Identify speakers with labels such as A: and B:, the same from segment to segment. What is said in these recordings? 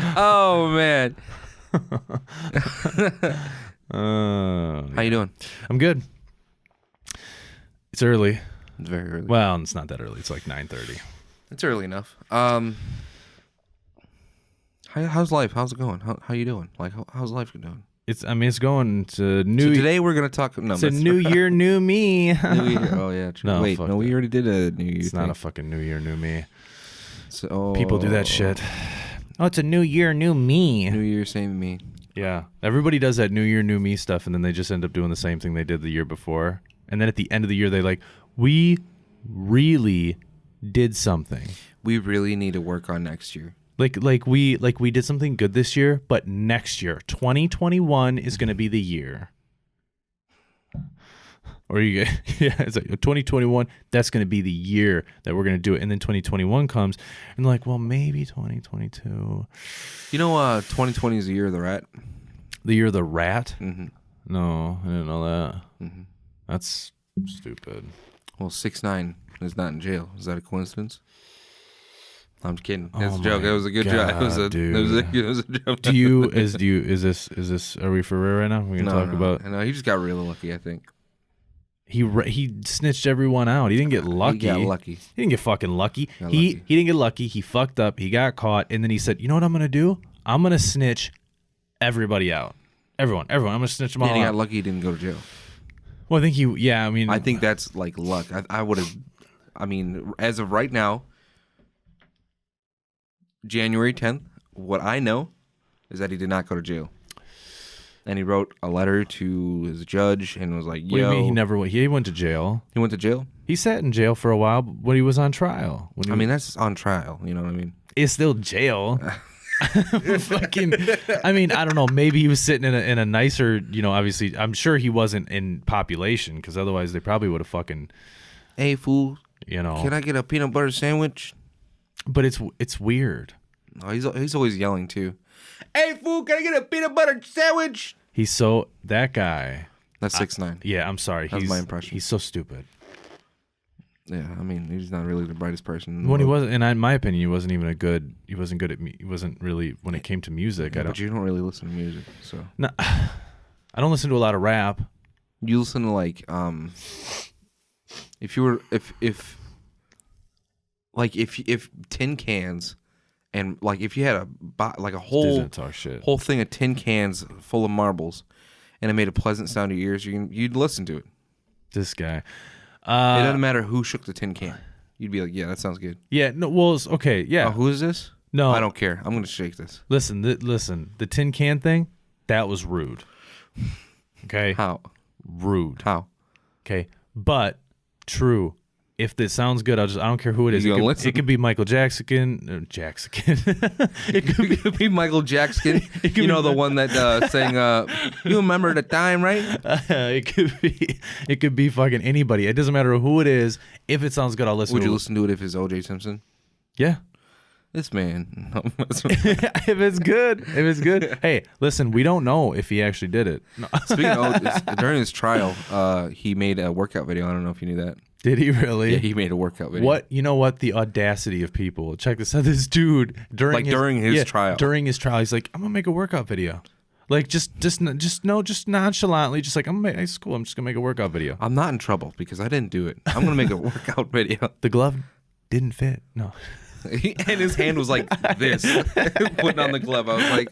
A: Oh man. How you doing?
B: I'm good. It's early.
A: It's very early.
B: Well, it's not that early. It's like 9:30.
A: It's early enough. How's life? How's it going? How you doing? Like how's life doing?
B: It's going to new.
A: So today we're gonna talk. No,
B: it's a new year, new me.
A: New year. Oh yeah. True.
B: No,
A: wait,
B: fuck
A: no, we
B: that.
A: already did a New Year.
B: It's
A: thing.
B: not a fucking new year, new me.
A: So
B: People do that shit. Oh, it's a new year, new me.
A: New Year, same me.
B: Yeah, everybody does that new year, new me stuff, and then they just end up doing the same thing they did the year before. And then at the end of the year, they like, we really did something.
A: We really need to work on next year.
B: Like we did something good this year, but next year, 2021 is going to be the year. Or you get, yeah, it's like 2021, that's going to be the year that we're going to do it. And then 2021 comes and they're like, well, maybe 2022.
A: You know, 2020 is the year of the rat.
B: The year of the rat?
A: Mm-hmm.
B: No, I didn't know that.
A: Mm-hmm.
B: That's stupid.
A: Well, 6ix9ine is not in jail. Is that a coincidence? I'm kidding.
B: Oh
A: It's a joke.
B: my
A: It was a good joke. It was a joke.
B: Is this, are we for real right now? We're going to talk about.
A: No, he just got really lucky, I think.
B: He snitched everyone out. He didn't get lucky.
A: He got lucky.
B: He didn't get fucking lucky.
A: Got
B: He
A: lucky.
B: didn't get lucky. He fucked up. He got caught. And then he said, you know what I'm going to do? I'm going to snitch everybody out. Everyone. I'm going to snitch them all
A: And he
B: out.
A: got lucky he didn't go to jail.
B: Well, I think I
A: think that's like luck. I would have, as of right now, January 10th, what I know is that he did not go to jail. And he wrote a letter to his judge and was like, yo.
B: What do you mean he never went? He went to jail.
A: He went to jail?
B: He sat in jail for a while when he was on trial.
A: That's on trial. You know what I mean?
B: It's still jail. Fucking, I don't know. Maybe he was sitting in a nicer, obviously, I'm sure he wasn't in population because otherwise they probably would have fucking.
A: Hey, fool.
B: Can
A: I get a peanut butter sandwich?
B: But it's weird.
A: Oh, he's always yelling too. Hey, fool, can I get a peanut butter sandwich?
B: That guy.
A: That's 6ix9ine.
B: Yeah, I'm sorry.
A: That's my impression.
B: He's so stupid.
A: Yeah, he's not really the brightest person. In the
B: When he
A: world.
B: wasn't, and in my opinion, he wasn't good at me. He wasn't really when it came to music.
A: Yeah, but you don't really listen to music, so.
B: No, I don't listen to a lot of rap.
A: You listen to like if tin cans and like if you had a whole thing of tin cans full of marbles and it made a pleasant sound to your ears, you'd listen to it.
B: This guy.
A: It doesn't matter who shook the tin can. You'd be like, yeah, that sounds good.
B: Yeah, no, well, okay, yeah.
A: Oh, who is this?
B: No,
A: I don't care. I'm gonna shake this.
B: Listen, the tin can thing, that was rude. Okay.
A: How?
B: Rude.
A: How?
B: Okay, but true. If this sounds good, I don't care who it is. It could be Michael Jackson.
A: It could be Michael Jackson. The one that sang "You Remember the Time," right?
B: It could be fucking anybody. It doesn't matter who it is. If it sounds good, I'll listen.
A: Would
B: to
A: you
B: it.
A: listen to it if it's O.J. Simpson?
B: Yeah.
A: This man.
B: If it's good. Hey, listen, we don't know if he actually did it. No.
A: Speaking of, during his trial, he made a workout video. I don't know if you knew that.
B: Did he really?
A: Yeah, he made a workout video.
B: What? You know what? The audacity of people. Check this out. This dude during his trial. During his trial, he's like, I'm gonna make a workout video. Like just nonchalantly, just like it's cool. I'm just gonna make a workout video.
A: I'm not in trouble because I didn't do it. I'm gonna make a workout video.
B: The glove didn't fit. No.
A: And his hand was like this, putting on the glove. I was like,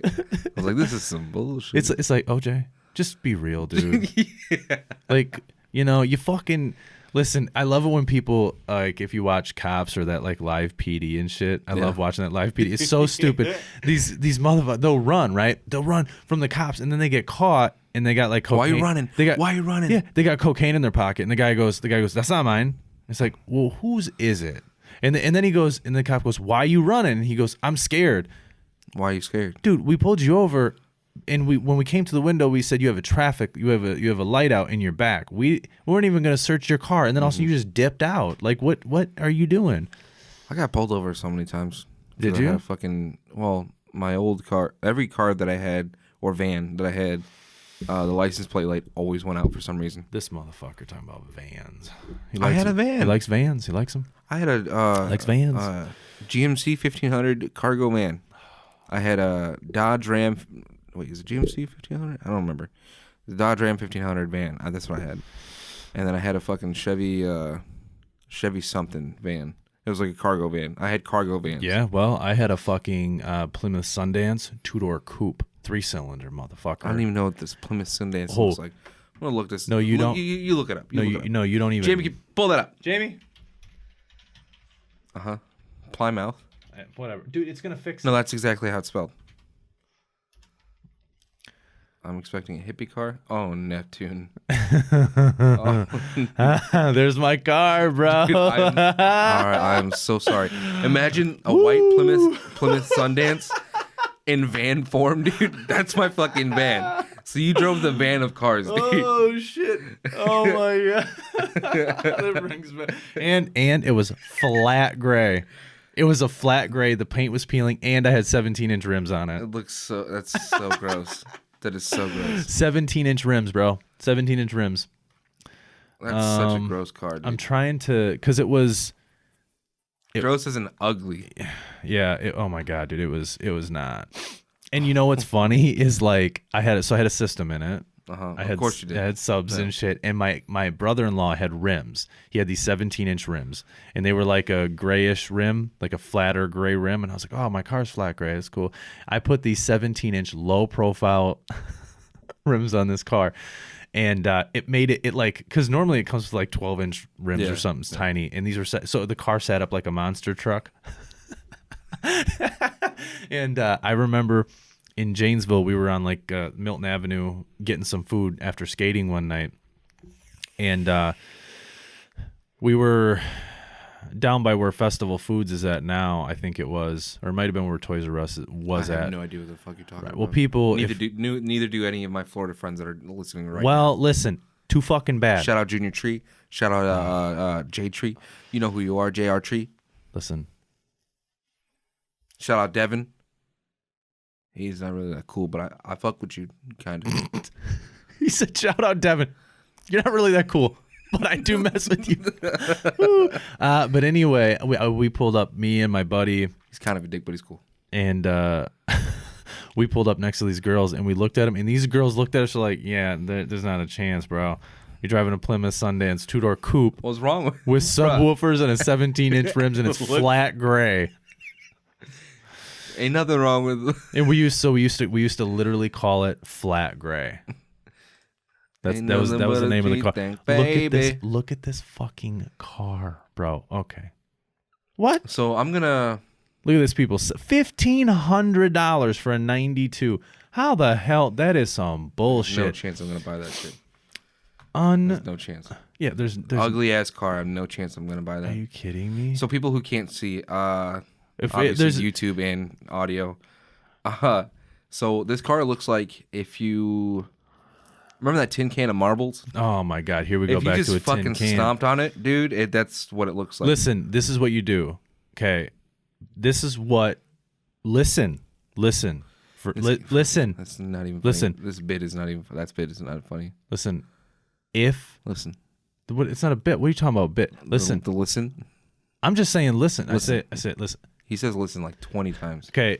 A: this is some bullshit.
B: It's like, OJ, just be real, dude.
A: Yeah.
B: Like, you fucking listen. I love it when people like if you watch Cops or that like live PD and shit. I love watching that live PD. It's so stupid. These motherfuckers, they'll run, right? They'll run from the cops and then they get caught and they got like cocaine.
A: Why are you running? Why are you running?
B: Yeah, they got cocaine in their pocket and the guy goes, that's not mine. It's like, well, whose is it? And then he goes, and the cop goes, why are you running? And he goes, I'm scared.
A: Why are you scared?
B: Dude, we pulled you over, and when we came to the window, we said you have you have a light out in your back. We weren't even going to search your car, and then also you just dipped out. Like, what are you doing?
A: I got pulled over so many times.
B: Did you?
A: My old car, every car that I had or van that I had, the license plate light always went out for some reason.
B: This motherfucker talking about vans.
A: I had a van.
B: He likes vans. He likes them.
A: I had a
B: likes vans.
A: GMC 1500 cargo van. I had a Dodge Ram. Wait, is it GMC 1500? I don't remember. The Dodge Ram 1500 van. That's what I had. And then I had a fucking Chevy something van. It was like a cargo van. I had cargo vans.
B: Yeah, well, I had a fucking Plymouth Sundance 2-door coupe, 3-cylinder motherfucker.
A: I don't even know what this Plymouth Sundance looks like. I'm gonna look this.
B: No, you don't.
A: You look it up.
B: You don't even.
A: Jamie, pull that up.
B: Jamie.
A: Plymouth.
B: Whatever, dude. It's gonna fix.
A: No, that's exactly how it's spelled. I'm expecting a hippie car. Oh, Neptune.
B: There's my car, bro.
A: Dude, all right, I'm so sorry. Imagine a white Plymouth Sundance in van form, dude. That's my fucking van. So you drove the van of cars, dude.
B: Oh shit! Oh my god! That brings back. And it was flat gray. It was a flat gray. The paint was peeling, and I had 17-inch rims on it.
A: It looks so. That's so gross. That is so gross.
B: 17-inch rims, bro. 17-inch rims.
A: That's such a gross car, dude.
B: I'm trying to, because it was
A: gross as an ugly.
B: Yeah. Oh my god, dude. It was not. And you know what's funny is like I had a system in it.
A: Of course you did.
B: I had subs and shit. And my brother-in-law had rims. He had these 17-inch rims, and they were like a grayish rim, like a flatter gray rim. And I was like, oh, my car's flat gray. That's cool. I put these 17-inch low-profile rims on this car, and it made it like, because normally it comes with like 12-inch rims or something tiny, and these were so the car sat up like a monster truck. And I remember in Janesville, we were on like Milton Avenue getting some food after skating one night, and we were down by where Festival Foods is at now. I think it was, or it might have been where Toys R Us was at.
A: I have no idea what the fuck you're talking about.
B: Well, people,
A: neither do any of my Florida friends that are listening right now.
B: Well, listen, too fucking bad.
A: Shout out Junior Tree. Shout out J Tree. You know who you are, JR Tree.
B: Listen.
A: Shout out Devin. He's not really that cool, but I fuck with you, kind of.
B: He said, shout out Devin. You're not really that cool, but I do mess with you. But anyway, we pulled up, me and my buddy.
A: He's kind of a dick, but he's cool.
B: And we pulled up next to these girls, and we looked at them, and these girls looked at us like, yeah, there's not a chance, bro. You're driving a Plymouth Sundance 2-door coupe.
A: What's wrong
B: with subwoofers and a 17-inch rims, and it's flat gray.
A: Ain't nothing wrong with.
B: And we used to literally call it flat gray. That was the name of the car. Look at this fucking car, bro. Okay. What?
A: So I'm gonna
B: look at this, people. $1,500 for a '92. How the hell? That is some bullshit.
A: No chance I'm gonna buy that shit. There's no chance.
B: Yeah, there's
A: ugly ass car. I have no chance I'm gonna buy that.
B: Are you kidding me?
A: So people who can't see, there's YouTube and audio. So this car looks like if you remember that tin can of marbles.
B: Oh my god, here we go back to a tin can. If you just
A: fucking stomped on it, dude, that's what it looks like.
B: Listen, this is what you do. Okay, this is what. Listen. Listen.
A: That's not even. Funny.
B: Listen.
A: This bit is not even. That bit is not funny.
B: Listen.
A: Listen.
B: It's not a bit. What are you talking about? Bit. Listen.
A: The listen.
B: I'm just saying. Listen. I say listen.
A: He says listen like 20 times.
B: Okay.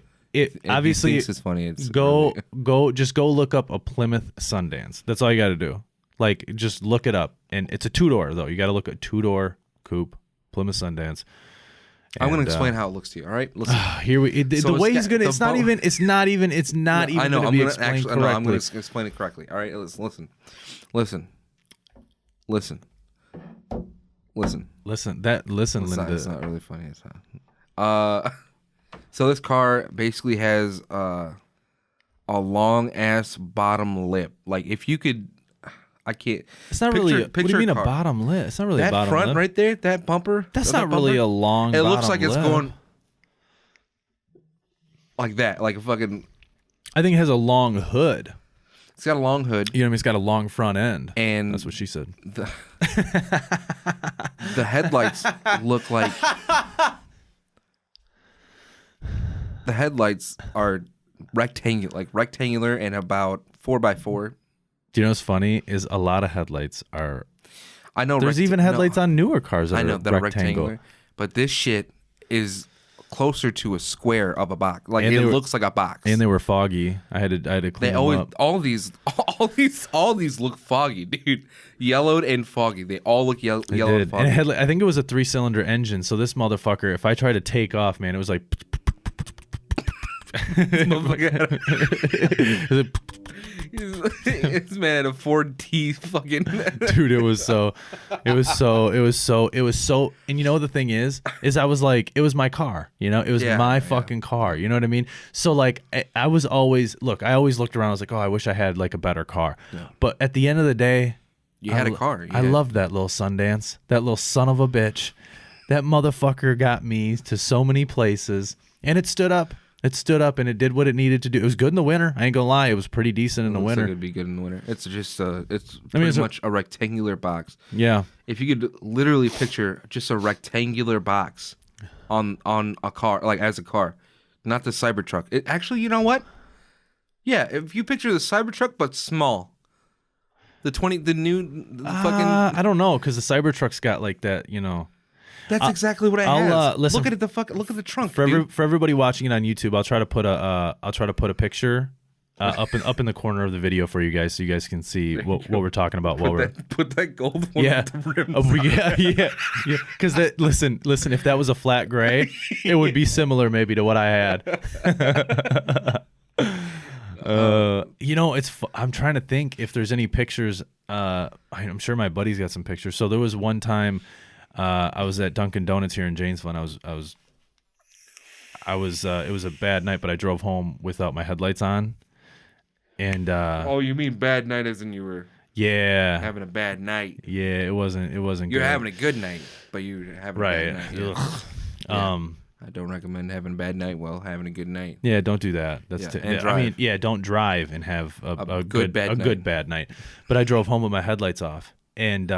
B: Obviously
A: he thinks it's funny. It's
B: go look up a Plymouth Sundance. That's all you got to do. Like, just look it up, and it's a 2-door though. You got to look at 2-door coupe Plymouth Sundance.
A: I'm going to explain how it looks to you. All right, listen.
B: The way he's gonna. It's not even. It's not even.
A: I know.
B: I'm going to
A: explain it correctly. All right, listen. Listen,
B: Linda.
A: It's not really funny. It's not. So this car basically has a long ass bottom lip. Like if you could, I can't.
B: It's not really. What do you mean a bottom lip? It's not really a bottom lip. That front
A: right there, that bumper.
B: That's not really a long.
A: It looks like
B: lip.
A: It's going like that, like a fucking.
B: I think it has a long hood.
A: It's got a long hood.
B: You know what I mean? It's got a long front end.
A: And
B: that's what she said.
A: The headlights look like. The headlights are rectangular and about 4x4,
B: Do you know what's funny? Is a lot of headlights are.
A: I know.
B: There's even headlights on newer cars that are rectangle.
A: But this shit is closer to a square of a box. Like
B: And
A: it looks like a box.
B: And they were foggy. I had to clean them up.
A: All these look foggy, dude. Yellowed and foggy. They all look yellow and foggy.
B: And I think it was a 3-cylinder engine. So this motherfucker, if I tried to take off, man, it was like.
A: This man had a Ford T fucking
B: dude. It was so, and you know the thing is I was like, it was my car, you know, it was my fucking car, you know what I mean? So like, I always looked around, I was like, oh, I wish I had like a better car, but at the end of the day,
A: you had a car.
B: I loved that little Sundance, that little son of a bitch, that motherfucker got me to so many places, and it stood up. It stood up and it did what it needed to do. It was good in the winter. I ain't gonna lie. It was pretty decent in the winter.
A: Like it'd be good in the winter. It's just it's pretty much a rectangular box.
B: Yeah.
A: If you could literally picture just a rectangular box on a car, like as a car, not the Cybertruck. It actually, you know what? Yeah, if you picture the Cybertruck but small, the fucking.
B: I don't know, because the Cybertruck's got like that, you know.
A: That's exactly what I have. Look at the trunk.
B: For everybody watching it on YouTube, I'll try to put a picture up in the corner of the video for you guys, so you guys can see what we're talking about.
A: Put that gold one with the rims.
B: Yeah. Because listen, if that was a flat gray, it would be similar maybe to what I had. You know, I'm trying to think if there's any pictures. I'm sure my buddy's got some pictures. So there was one time. I was at Dunkin' Donuts here in Janesville, and it was a bad night, but I drove home without my headlights on. And
A: oh, you mean bad night as in you were having a bad night?
B: Yeah, it wasn't
A: You're
B: good.
A: having a good night, but you're having a bad night. Yeah. I don't recommend having a bad night while having a good night.
B: Yeah, don't do that. Don't drive and have a good bad night. But I drove home with my headlights off, and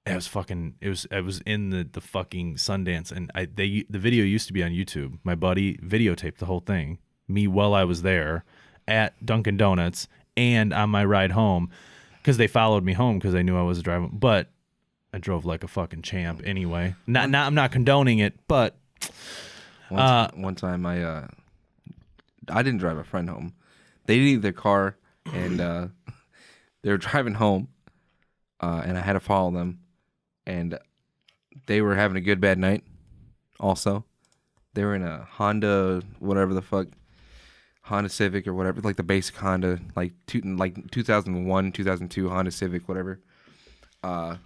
B: it was in the fucking Sundance, and the video used to be on YouTube. My buddy videotaped the whole thing, me while I was there at Dunkin' Donuts and on my ride home, because they followed me home because they knew I was driving. But I drove like a fucking champ anyway. I'm not condoning it, but
A: one time I didn't drive a friend home. They needed their car, and they were driving home, and I had to follow them. And they were having a good bad night also. They were in a Honda, whatever the fuck, Honda Civic or whatever, like the basic Honda, like 2001, 2002 Honda Civic, whatever. And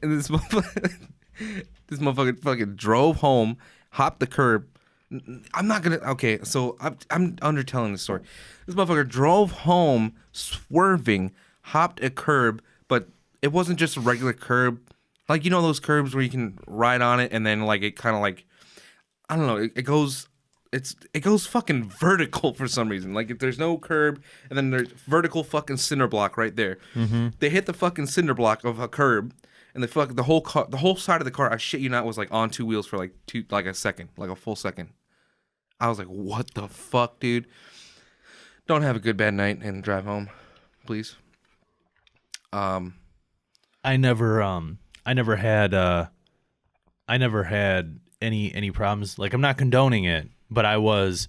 A: this motherfucker fucking drove home, hopped the curb. I'm not gonna. Okay, so I'm undertelling the story. This motherfucker drove home, swerving, hopped a curb, but it wasn't just a regular curb. Like, you know those curbs where you can ride on it and then like it kind of like, I don't know, it goes fucking vertical for some reason. Like if there's no curb and then there's vertical fucking cinder block right there. Mm-hmm. They hit the fucking cinder block of a curb, and the whole side of the car, I shit you not, was like on two wheels for like a second, like a full second. I was like, what the fuck, dude? Don't have a good bad night and drive home, please.
B: I never had any problems. Like, I'm not condoning it, but I don't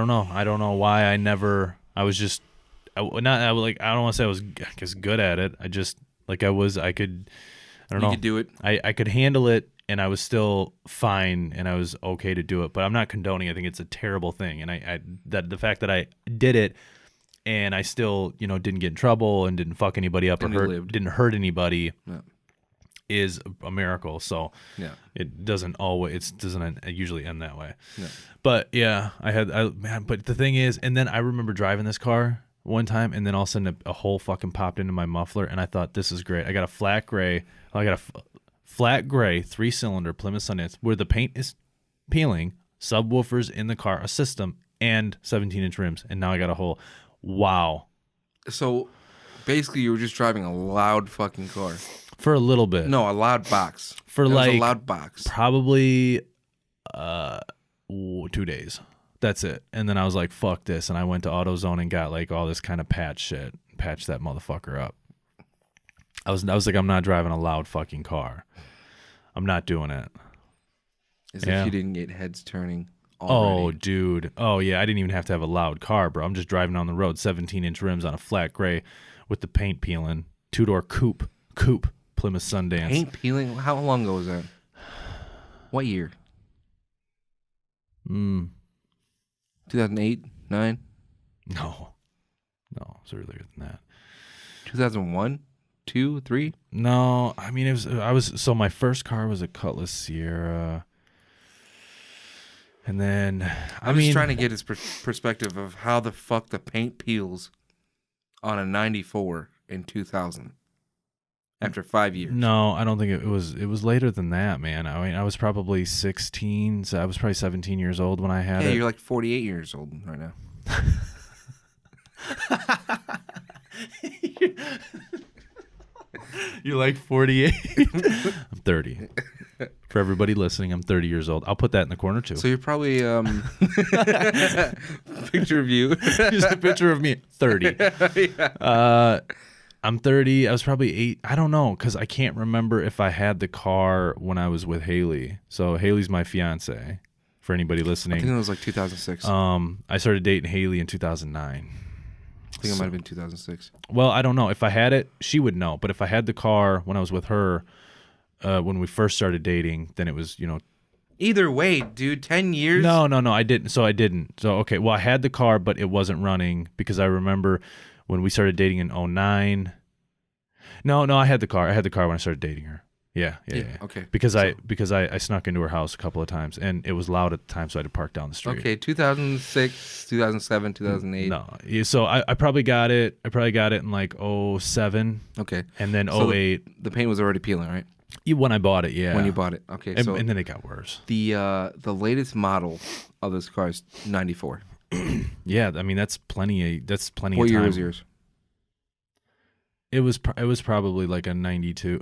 B: know why I don't want to say I was, I guess, good at it. I just, like, I could do it. I could handle it, and I was still fine, and I was okay to do it, but I'm not condoning it. I think it's a terrible thing. And the fact that I did it, and I still, didn't get in trouble and didn't fuck anybody up didn't hurt anybody, is a miracle. So it doesn't usually end that way. Yeah. But yeah, but the thing is, and then I remember driving this car one time, and then all of a sudden a hole fucking popped into my muffler, and I thought, this is great. I got a flat gray 3-cylinder Plymouth Sundance where the paint is peeling, subwoofers in the car, a system, and 17-inch rims, and now I got a hole. Wow.
A: So basically you were just driving a loud fucking car.
B: For a little bit.
A: No, a loud box.
B: For like
A: a loud box.
B: Probably 2 days. That's it. And then I was like, fuck this. And I went to AutoZone and got like all this kind of patch shit. Patched that motherfucker up. I was like, I'm not driving a loud fucking car. I'm not doing it.
A: As if you didn't get heads turning
B: already.
A: already.
B: Oh, dude. Oh, yeah. I didn't even have to have a loud car, bro. I'm just driving on the road, 17-inch rims on a flat gray with the paint peeling. 2-door coupe. Plymouth Sundance.
A: Paint peeling? How long ago was that? What year? 2008, 9?
B: No, it's earlier than that.
A: 2001, 2, 3?
B: No, I mean so my first car was a Cutlass Sierra, and then
A: I'm just trying to get his perspective of how the fuck the paint peels on a 94 in 2000 after 5 years.
B: No, I don't think it was later than that, man. I mean, I was probably 16, so I was probably 17 years old when I had it.
A: Yeah, you're like 48 years old right now.
B: You're like 48. I'm 30. For everybody listening, I'm 30 years old. I'll put that in the corner too.
A: So you're probably picture of you.
B: Just a picture of me, 30. I'm 30. I was probably 8. I don't know, because I can't remember if I had the car when I was with Haley. So Haley's my fiance. For anybody listening,
A: I think it was like 2006.
B: I started dating Haley in 2009.
A: I think it might have been 2006.
B: Well, I don't know. If I had it, she would know. But if I had the car when I was with her, when we first started dating, then it was,
A: Either way, dude, 10 years?
B: No, I didn't. So, okay. Well, I had the car, but it wasn't running because I remember when we started dating in 2009. No, I had the car. I had the car when I started dating her. Yeah.
A: Okay.
B: Because I snuck into her house a couple of times, and it was loud at the time, so I had to park down the street.
A: Okay, 2006, 2007, 2008.
B: No, so I probably got it. I probably got it in like 2007.
A: Okay.
B: And then
A: So
B: 2008.
A: The paint was already peeling, right?
B: When I bought it, yeah.
A: When you bought it. Okay,
B: and,
A: so
B: and then it got worse.
A: the latest model of this car is 94.
B: Yeah, I mean that's plenty of time.
A: What year was yours?
B: It was probably like a 93.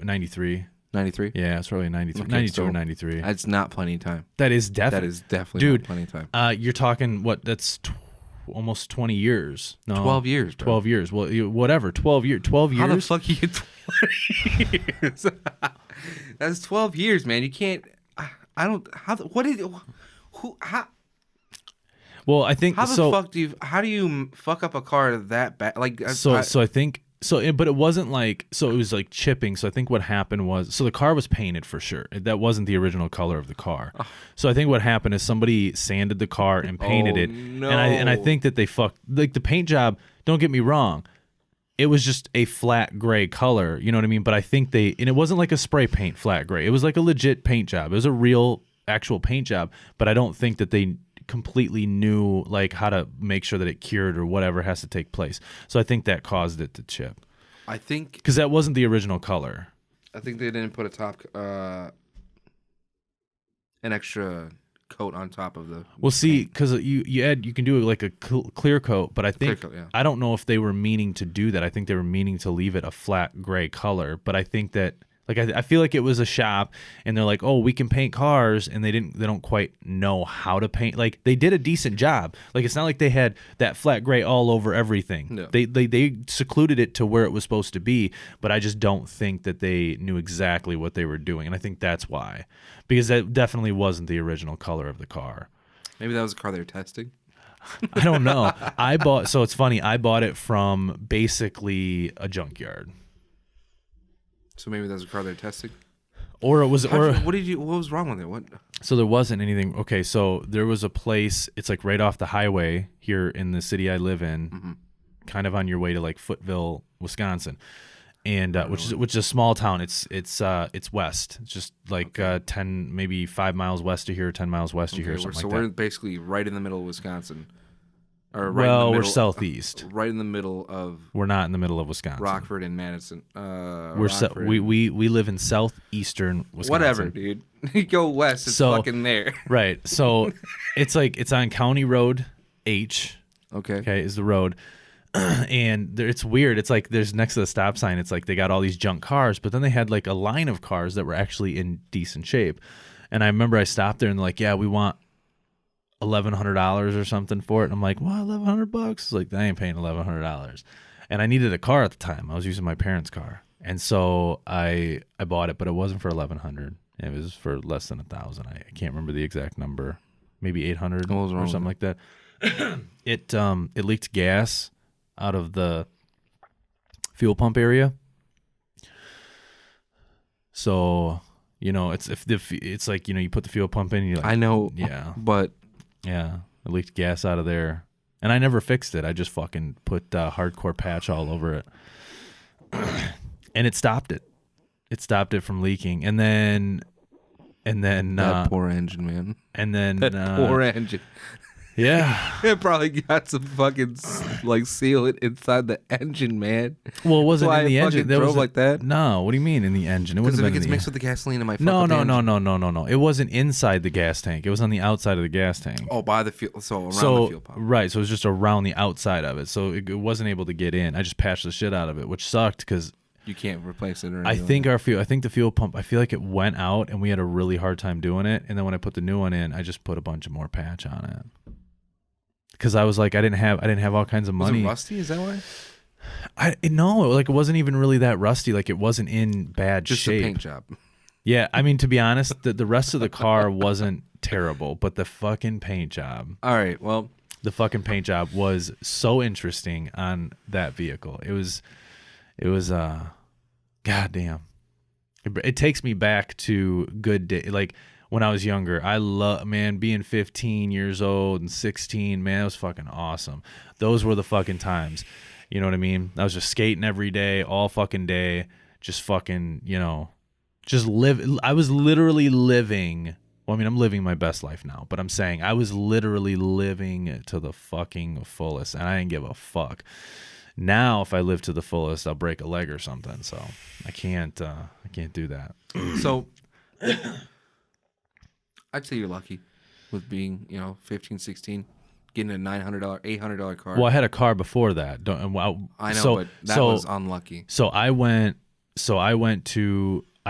A: 93?
B: Yeah, it's probably a 93.
A: Okay,
B: 92
A: so
B: or 93.
A: That's not plenty of time.
B: That is
A: That is definitely
B: Dude,
A: not plenty of time.
B: You're talking what? That's almost 20 years. No,
A: 12 years, bro.
B: 12 years. Well, whatever. 12 years.
A: How the fuck you get 20 years? That's 12 years, man. You can't. I don't. What is? Who? How?
B: Well, I think
A: How the fuck do you? How do you fuck up a car that bad? Like
B: so I think. But it wasn't like, so it was like chipping. So I think what happened was, so the car was painted for sure. That wasn't the original color of the car. Oh. So I think what happened is somebody sanded the car and painted it.
A: No.
B: And I think that they fucked, like the paint job, don't get me wrong, it was just a flat gray color, you know what I mean? But I think and it wasn't like a spray paint flat gray. It was like a legit paint job. It was a real actual paint job. But I don't think that they completely knew like how to make sure that it cured or whatever has to take place. So I think that caused it to chip.
A: I think
B: because that wasn't the original color.
A: I think they didn't put an extra coat on top of the.
B: Well, see, because you can do it like a clear coat, but I think
A: coat, yeah.
B: I don't know if they were meaning to do that. I think they were meaning to leave it a flat gray color, but I think that. Like I feel like it was a shop, and they're like, "Oh, we can paint cars," and they don't quite know how to paint. Like they did a decent job. Like it's not like they had that flat gray all over everything.
A: No.
B: They secluded it to where it was supposed to be, but I just don't think that they knew exactly what they were doing, and I think that's why, because that definitely wasn't the original color of the car.
A: Maybe that was a car they were testing.
B: I don't know. So it's funny. I bought it from basically a junkyard.
A: So maybe that's a car they're testing.
B: Or it was,
A: what was wrong with it? What?
B: So there wasn't anything. Okay, so there was a place. It's like right off the highway here in the city I live in, kind of on your way to like Footville, Wisconsin, and which is a small town. It's west. It's just like 10, maybe 5 miles west of here, 10 miles west of here, something
A: so
B: like
A: we're
B: that.
A: basically right in the middle of Wisconsin. Or
B: we're southeast.
A: Right in the middle of.
B: We're not in the middle of Wisconsin.
A: Rockford and Madison.
B: We live in southeastern Wisconsin.
A: Whatever, dude. You go west, it's fucking there.
B: Right. So it's on County Road H. Okay, is the road. And it's weird. It's like there's next to the stop sign. It's like they got all these junk cars, but then they had like a line of cars that were actually in decent shape. And I remember I stopped there and they're like, "Yeah, we want $1,100 or something for it. And I'm like, what, $1,100? It's like, I ain't paying $1,100. And I needed a car at the time. I was using my parents' car. And so I bought it, but it wasn't for $1,100. It was for less than $1,000. I can't remember the exact number. Maybe 800 or something like that. It leaked gas out of the fuel pump area. So, you know, it's like, you know, you put the fuel pump in and you're like,
A: I know.
B: Yeah.
A: But
B: yeah, it leaked gas out of there. And I never fixed it. I just fucking put hardcore patch all over it. And it stopped it. It stopped it from leaking. And then
A: that poor engine, man.
B: And then
A: that poor engine.
B: Yeah.
A: It probably got some fucking like sealant inside the engine, man.
B: Well, it wasn't in the engine.
A: There was like that.
B: No, what do you mean in the engine? It
A: because if it gets mixed with the gasoline in my
B: no. It wasn't inside the gas tank. It was on the outside of the gas tank.
A: Oh, by the fuel, so around the fuel pump.
B: Right, so it was just around the outside of it. So it wasn't able to get in. I just patched the shit out of it, which sucked because
A: you can't replace it. Or
B: I think the fuel pump. I feel like it went out, and we had a really hard time doing it. And then when I put the new one in, I just put a bunch of more patch on it. Because I was like, I didn't have all kinds of money.
A: Was it rusty? Is that why?
B: No, like it wasn't even really that rusty. Like it wasn't in bad shape.
A: Just a paint job.
B: Yeah, I mean, to be honest, the rest of the car wasn't terrible, but the fucking paint job.
A: All right, well,
B: the fucking paint job was so interesting on that vehicle. It was goddamn. It takes me back to good day, like. When I was younger, I love, man, being 15 years old and 16, man, it was fucking awesome. Those were the fucking times. You know what I mean? I was just skating every day, all fucking day, just fucking, you know, just live. I was literally living. Well, I mean, I'm living my best life now, but I'm saying I was literally living to the fucking fullest, and I didn't give a fuck. Now, if I live to the fullest, I'll break a leg or something. So I can't do that.
A: So. I'd say you're lucky with being, 15, 16, getting a $900, $800 car.
B: Well, I had a car before that.
A: I know, but that was unlucky.
B: So I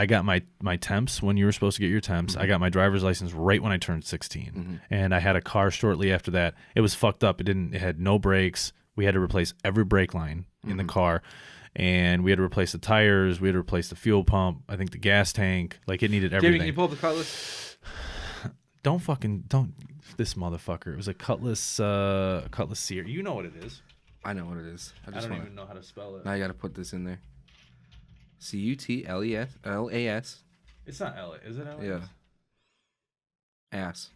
B: got my temps when you were supposed to get your temps. Mm-hmm. I got my driver's license right when I turned 16. Mm-hmm. And I had a car shortly after that. It was fucked up. It had no brakes. We had to replace every brake line in the car. And we had to replace the tires. We had to replace the fuel pump. I think the gas tank. Like, it needed everything.
A: Can you pull up the Cutlass?
B: Don't this motherfucker. It was a Cutlass Series. You know what it is.
A: I know what it is.
B: I don't even know how to spell it.
A: Now I got to put this in there. Cutlas.
B: It's not L. Is it L?
A: Yeah. Ass.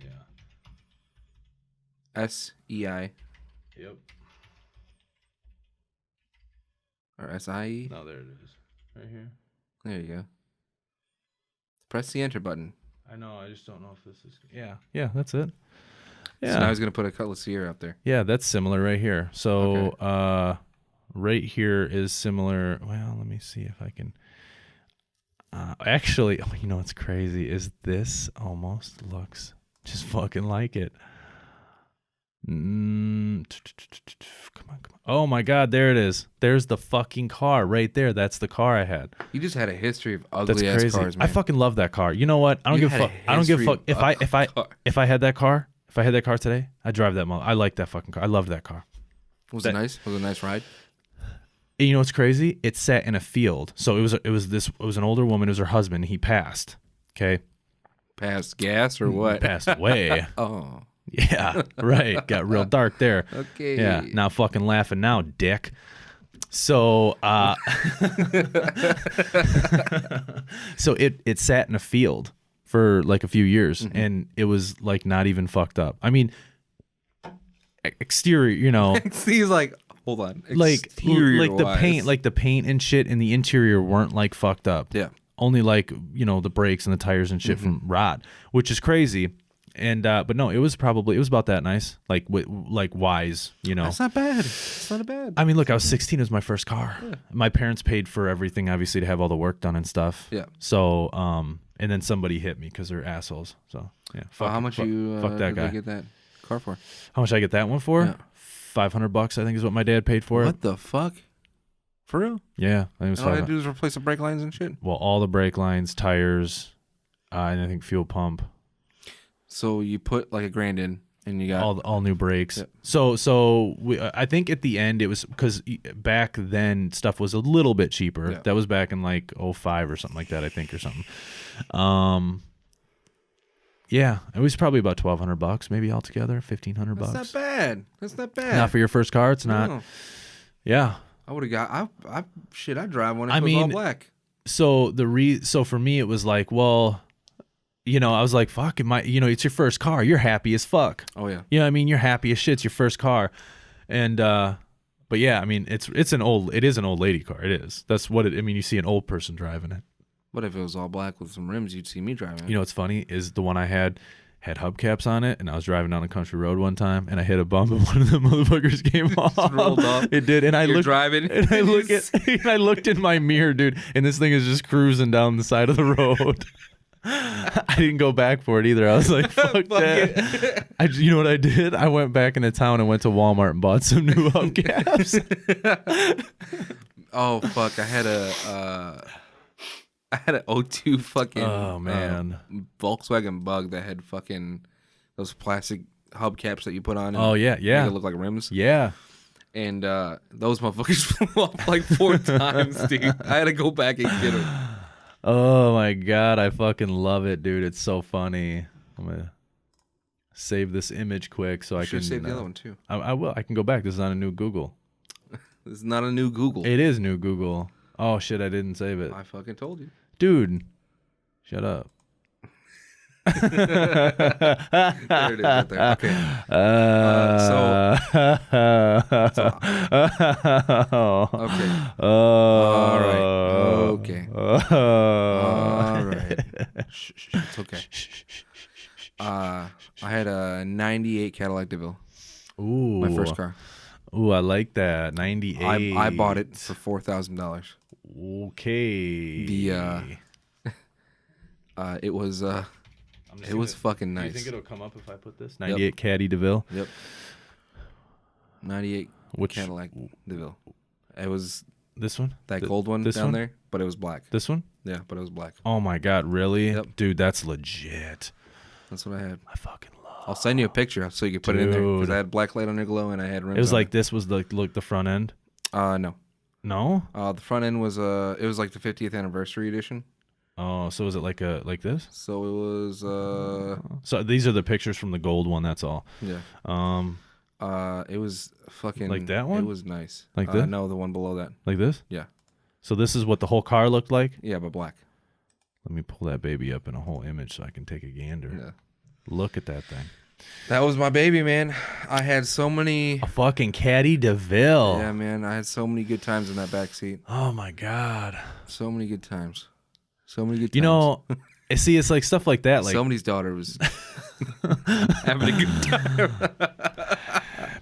B: Yeah.
A: SEI.
B: Yep.
A: Or SIE.
B: No, there it is. Right here.
A: There you go. Press the enter button.
B: I know. I just don't know if this is. Yeah, that's it. Yeah.
A: So now I was gonna put a Cutlass here up there.
B: Yeah, that's similar right here. So, okay. Right here is similar. Well, let me see if I can. Actually, you know what's crazy is this almost looks just fucking like it. Come on. Oh my God, there it is. There's the fucking car right there. That's the car I had.
A: You just had a history of ugly ass cars, man.
B: I fucking love that car. You know what? I don't give a fuck. I don't give a fuck. If I had that car, today, I'd drive that. I like that fucking car. I loved that car.
A: Was it nice? Was it a nice ride?
B: You know what's crazy? It sat in a field. So it was an older woman. It was her husband. He passed. Okay.
A: Passed gas or what?
B: Passed away.
A: Oh.
B: Yeah, right. Got real dark there.
A: Okay.
B: Yeah, now fucking laughing now, dick. So, so it sat in a field for like a few years, and it was like not even fucked up. I mean, exterior, you know.
A: He's like, hold on,
B: like the paint and shit in the interior weren't like fucked up.
A: Yeah,
B: only like the brakes and the tires and shit from rot, which is crazy. And but no, it was about that nice, like wise,
A: That's not bad. It's not bad.
B: I mean, look, I was 16. It was my first car. Yeah. My parents paid for everything, obviously, to have all the work done and stuff.
A: Yeah.
B: So, and then somebody hit me because they're assholes. So yeah.
A: How much
B: fuck that guy.
A: Did get that car for?
B: How much I get that one for? Yeah. $500, I think, is what my dad paid for it.
A: What the fuck? For real?
B: Yeah, I think it was.
A: All I had to do is replace the brake lines and shit.
B: Well, all the brake lines, tires, and I think fuel pump.
A: So you put like $1,000 in, and you got
B: all new brakes.
A: Yep.
B: So I think at the end it was because back then stuff was a little bit cheaper.
A: Yeah.
B: That was back in like 05 or something like that, I think, or something. Yeah, it was probably about $1,200, maybe altogether, $1,500.
A: That's not bad. That's not bad.
B: Not for your first car. It's not.
A: No.
B: Yeah.
A: I would have got. I'd drive one if
B: I
A: it was all
B: mean,
A: black.
B: So so for me it was like, well, I was like, fuck, it's your first car. You're happy as fuck.
A: Oh yeah.
B: You know what I mean? You're happy as shit. It's your first car. And but yeah, I mean, it is an old lady car. It is. That's what it. I mean, you see an old person driving it.
A: What if it was all black with some rims? You'd see me driving it.
B: You know what's funny is the one I had hubcaps on it, and I was driving down a country road one time, and I hit a bump, and one of the motherfuckers came off.
A: rolled off.
B: It did, and
A: You're driving,
B: and I looked in my mirror, dude, and this thing is just cruising down the side of the road. I didn't go back for it either. I was like, fuck that. You know what I did? I went back into town and went to Walmart and bought some new hubcaps.
A: Oh fuck! I had an O2 fucking Volkswagen Bug that had fucking those plastic hubcaps that you put on. And
B: yeah.
A: Make it look like rims.
B: Yeah.
A: And those motherfuckers flew off like 4 times, dude. I had to go back and get them.
B: Oh my god, I fucking love it, dude. It's so funny. I'm gonna save this image quick so I can
A: save the other one too.
B: I will. I can go back. This is on a new Google.
A: This is not a new Google.
B: It is new Google. Oh shit, I didn't save it.
A: I fucking told you.
B: Dude, shut up.
A: There it is right there. Okay. Okay. All right. Okay. All right. Shh, it's okay. I had a 98 Cadillac DeVille.
B: Ooh.
A: My first car.
B: Ooh, I like that. 98.
A: I bought it for $4,000.
B: Okay.
A: It was fucking nice.
B: Do you think it'll come up if I put this? 98 Caddy DeVille.
A: Yep. 98 Cadillac DeVille. It was
B: this one?
A: That gold one down there, but it was black.
B: This one?
A: Yeah, but it was black.
B: Oh my god, really?
A: Yep.
B: Dude, that's legit.
A: That's what I had.
B: I fucking love.
A: I'll send you a picture so you can put it in there because I had black light underglow and I had rims.
B: It was like this was the front end.
A: No.
B: No.
A: The front end was it was like the 50th anniversary edition.
B: Oh, so was it like this?
A: So it was
B: So these are the pictures from the gold one. That's all.
A: Yeah. It was fucking
B: like that one.
A: It was nice.
B: Like this?
A: No, the one below that.
B: Like this?
A: Yeah.
B: So this is what the whole car looked like.
A: Yeah, but black.
B: Let me pull that baby up in a whole image so I can take a gander.
A: Yeah.
B: Look at that thing.
A: That was my baby, man. I had so many.
B: A fucking Caddy DeVille.
A: Yeah, man. I had so many good times in that back seat.
B: Oh my god.
A: So many good times. So many good times.
B: You know, see, it's like stuff like that. Like
A: somebody's daughter was having a good time.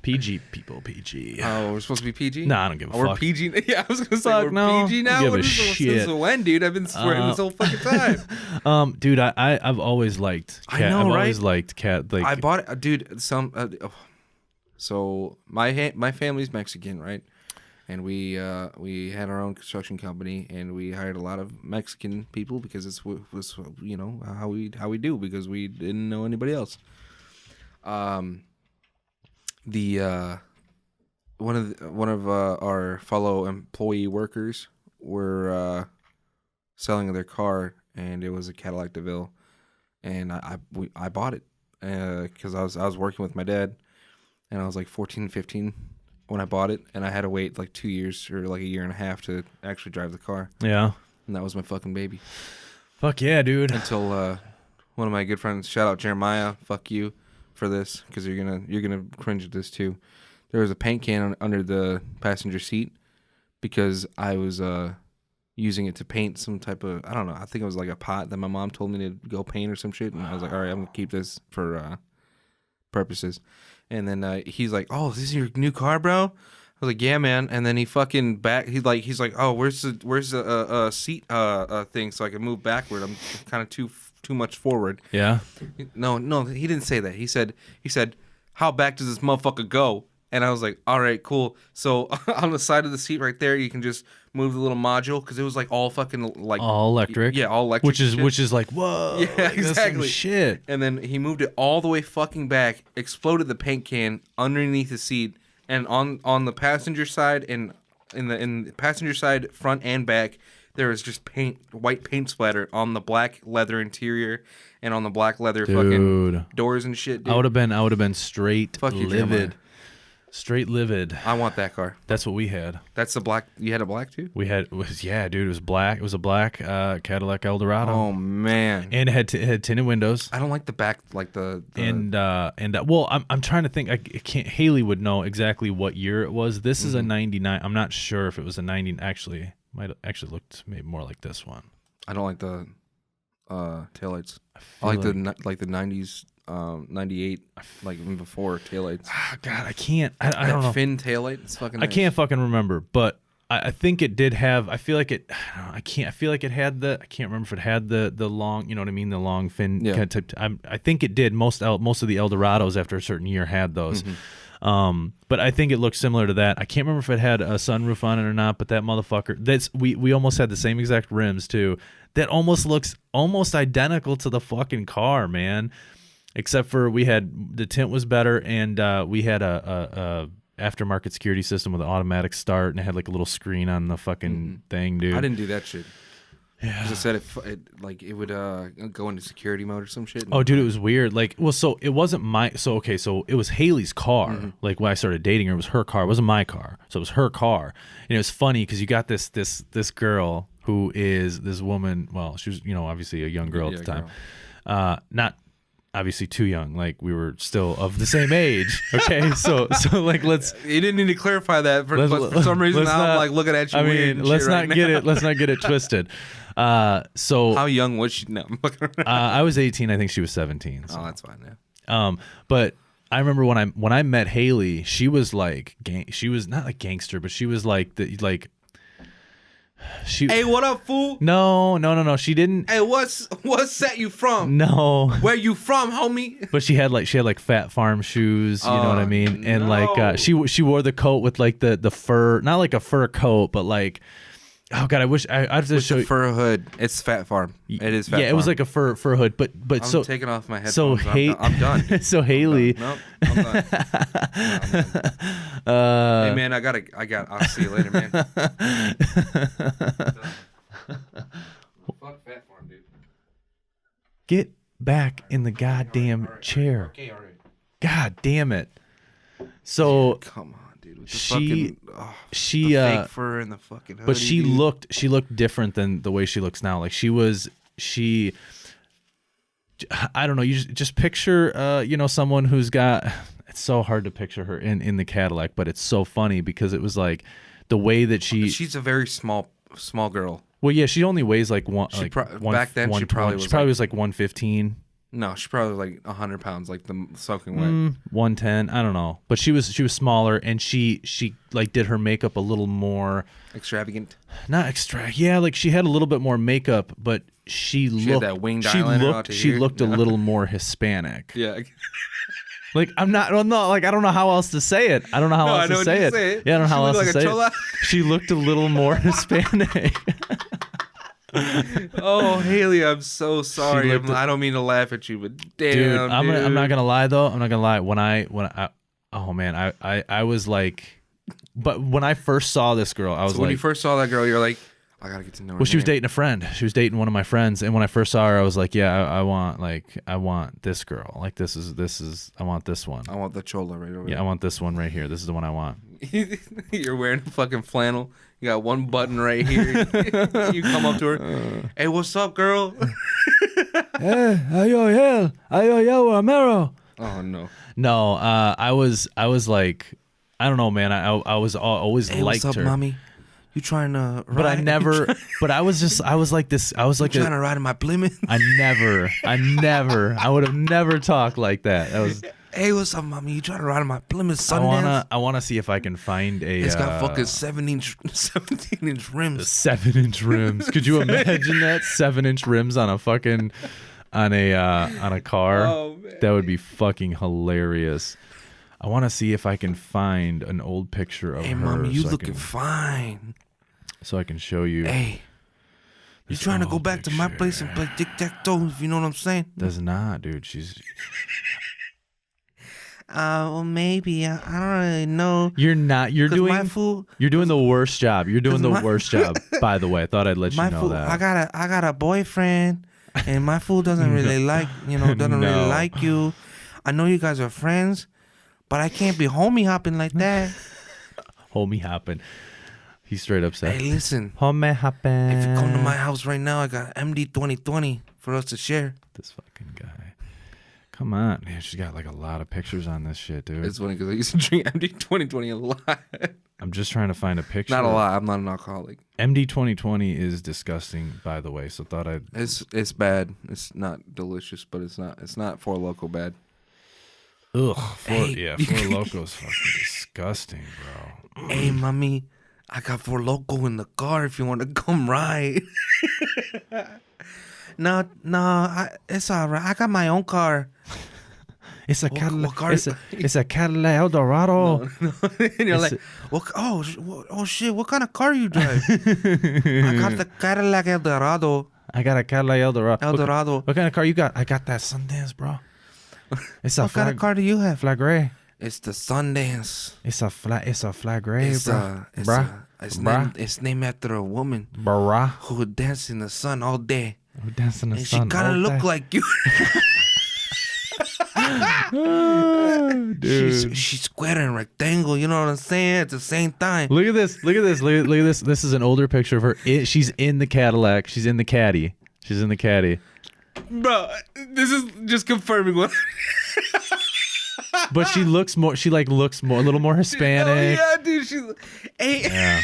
B: PG people, PG.
A: Oh, we're supposed to be PG?
B: Nah, I don't give a fuck.
A: We're PG. Yeah, I was gonna say
B: Fuck
A: we're
B: no.
A: PG now.
B: Give
A: What
B: a
A: is
B: shit.
A: Since when, dude? I've been swearing this whole fucking time.
B: Dude, I've always liked cat.
A: I know,
B: I've
A: right?
B: always liked cat. Like
A: I bought it, dude. So my family's Mexican, right? And we had our own construction company, and we hired a lot of Mexican people because it was how we do because we didn't know anybody else. One of our fellow employee workers were selling their car, and it was a Cadillac DeVille, and I bought it because I was working with my dad, and I was like 14, 15 when I bought it, and I had to wait like 2 years or like a year and a half to actually drive the car.
B: Yeah.
A: And that was my fucking baby.
B: Fuck yeah, dude.
A: Until one of my good friends, shout out Jeremiah, fuck you for this because you're gonna cringe at this too. There was a paint can under the passenger seat because I was using it to paint some type of, I don't know, I think it was like a pot that my mom told me to go paint or some shit, and I was like, all right, I'm gonna keep this for purposes. And then he's like, "Oh, this is your new car, bro?" I was like, "Yeah, man." And then he fucking he's like, "Oh, where's the seat thing so I can move backward? I'm kind of too much forward."
B: Yeah.
A: No, he didn't say that. He said, "How back does this motherfucker go?" And I was like, "All right, cool. So on the side of the seat right there, you can just moved the little module because it was like all fucking like
B: all electric.
A: Yeah, all electric.
B: Which is like whoa.
A: Yeah,
B: like,
A: exactly.
B: That's some shit.
A: And then he moved it all the way fucking back, exploded the paint can underneath the seat, and on the passenger side and in the passenger side front and back, there was just white paint splatter on the black leather interior and on the black leather fucking doors and shit. Dude.
B: I would have been straight
A: Fuck you,
B: livid.
A: Jeremiah.
B: Straight livid.
A: I want that car.
B: That's what we had.
A: That's the black. You had a black too?
B: We had dude. It was black. It was a black Cadillac Eldorado.
A: Oh man!
B: And it had tinted windows.
A: I don't like the back, like the...
B: And well, I'm trying to think. I can't. Haley would know exactly what year it was. This is a '99. I'm not sure if it was a '90. Actually, might actually looked maybe more like this one.
A: I don't like the taillights. I like the '90s. 98, like even before taillights.
B: God, I can't. I don't know.
A: Fin taillight. It's fucking.
B: I can't fucking remember, but I think it did have. I feel like it. I don't know, I can't. I feel like it had the. I can't remember if it had the long. You know what I mean? The long fin.
A: Yeah.
B: Kind of type. I think it did. Most of the Eldorados after a certain year had those. But I think it looked similar to that. I can't remember if it had a sunroof on it or not. But that motherfucker. We almost had the same exact rims too. That almost looks almost identical to the fucking car, man. Except for we had the tint was better, and we had a aftermarket security system with an automatic start, and it had like a little screen on the fucking thing, dude.
A: I didn't do that shit.
B: Yeah,
A: because it said it would go into security mode or some shit.
B: Oh, dude, it was weird. Like, well, so it wasn't my. So okay, so it was Haley's car. Like when I started dating her, it was her car. It wasn't my car. So it was her car, and it was funny because you got this girl who is this woman. Well, she was obviously a young girl at the time. Not obviously too young, like we were still of the same age. Okay, so like let's.
A: You didn't need to clarify that for some reason. Now I'm like looking at you.
B: I
A: weird
B: mean, let's not
A: right
B: get
A: now.
B: it. Let's not get it twisted. So
A: how young was she? No,
B: I was 18. I think she was 17. So.
A: Oh, that's fine. Yeah.
B: But I remember when I met Haley, she was like she was not like gangster, but she was like She,
A: hey, what up, fool?
B: No. She didn't.
A: Hey, what set you from?
B: No.
A: Where you from, homie?
B: But she had like fat farm shoes, you know what I mean? And like she wore the coat with like the fur, not like a fur coat, but like, oh god, I wish I have to show you.
A: Fur hood. It's Fat Farm. It is Fat Farm.
B: Yeah, it was like a fur hood, but
A: I'm
B: so
A: taking off my headphones.
B: So
A: I'm done.
B: So Haley.
A: Nope, I'm done. Hey man, I'll see you later, man. Fuck Fat Farm, dude.
B: Get back in the goddamn chair.
A: Okay, all right.
B: God damn it. So
A: come on, dude. With the fake fur and the fucking hoodie,
B: but she looked different than the way she looks now. Like I don't know, you just picture someone who's got, it's so hard to picture her in the Cadillac, but it's so funny because it was like the way that she's
A: a very small girl.
B: Well, yeah, she only weighs like
A: back then she probably
B: was like 115.
A: No, she probably was like 100 pounds, like the soaking wet.
B: 110, I don't know. But she was smaller, and she like did her makeup a little more
A: extravagant.
B: Not extra. Yeah, like she had a little bit more makeup, but she looked
A: had that winged eyeliner
B: she looked a little more Hispanic.
A: Yeah.
B: Like I don't know how else to say it. I don't know how else to say it. Yeah, I don't know how else to say it. She looked a little more Hispanic.
A: Oh, Haley, I'm so sorry. I don't mean to laugh at you, but damn, dude,
B: I'm not gonna lie though. I'm not gonna lie. When I oh man, I was like, but when I first saw this girl, I was
A: when you first saw that girl, you're like, I gotta get to know her.
B: Well, she was dating a friend. She was dating one of my friends, and when I first saw her, I was like, yeah, I want this girl. Like this is I want this one.
A: I want the chola right over there.
B: Yeah, I want this one right here. This is the one I want.
A: You're wearing a fucking flannel. You got one button right here. You come up to her. Hey, what's up, girl?
B: Hey, ayo, Amero.
A: Oh no.
B: No, I was like, I don't know, man. I was always
A: hey,
B: liked
A: what's up,
B: her.
A: Mommy? You trying to ride?
B: But I never. But I was like this. I was like
A: trying to ride in my Plymouth.
B: I would have never talked like that. That was.
A: Hey, what's up, Mommy? You trying to ride in my Plymouth Sundance?
B: I wanna see if I can find a.
A: It's got fucking 17-inch rims.
B: 7-inch rims. Could you imagine that? 7-inch rims on a fucking on a car.
A: Oh, man.
B: That would be fucking hilarious. I want to see if I can find an old picture of her.
A: Hey, Mommy, you looking fine.
B: so I can show you.
A: Hey, you trying to go back to my place and play tic-tac-toe, if you know what I'm saying?
B: Does not, dude. She's...
A: Well, maybe. I don't really know.
B: You're not. You're doing the worst job. You're doing the worst job, by the way. I thought I'd let you know that.
A: I got a boyfriend, and my fool doesn't really like, doesn't really like you. I know you guys are friends, but I can't be homie hopping like that.
B: Homie hopping. He's straight up said.
A: Hey, listen.
B: Homie hopping.
A: If you come to my house right now, I got MD 2020 for us to share.
B: This fucking guy. Come on. Man, she's got like a lot of pictures on this shit, dude.
A: It's funny because I used to drink MD 2020 a lot.
B: I'm just trying to find a picture.
A: Not a lot. I'm not an alcoholic.
B: MD 2020 is disgusting, by the way. So thought I'd.
A: It's bad. It's not delicious, but it's not Four Loko bad.
B: Ugh. Four Loko's fucking disgusting, bro.
A: Hey, mommy, I got Four Loko in the car if you want to come ride. No, it's all right. I got my own car.
B: It's a Cadillac. It's a Cadillac Eldorado.
A: No. And you're like, oh shit, what kind of car you drive? I got the Cadillac Eldorado.
B: I got a Cadillac
A: Eldorado.
B: What kind of car you got? I got that Sundance, bro. It's a
A: what kind of car do you have?
B: Flat gray.
A: It's the Sundance.
B: It's a flat gray, bro.
A: It's named after a woman who would dance in the sun all day.
B: Who dance in the sun?
A: She kind of look like you.
B: Dude.
A: She's square and rectangle. You know what I'm saying? At the same time.
B: Look at this. This is an older picture of her. She's in the Cadillac. She's in the caddy.
A: Bro, this is just confirming what.
B: But she looks more. She looks more, a little more Hispanic.
A: Oh, yeah, dude. Yeah.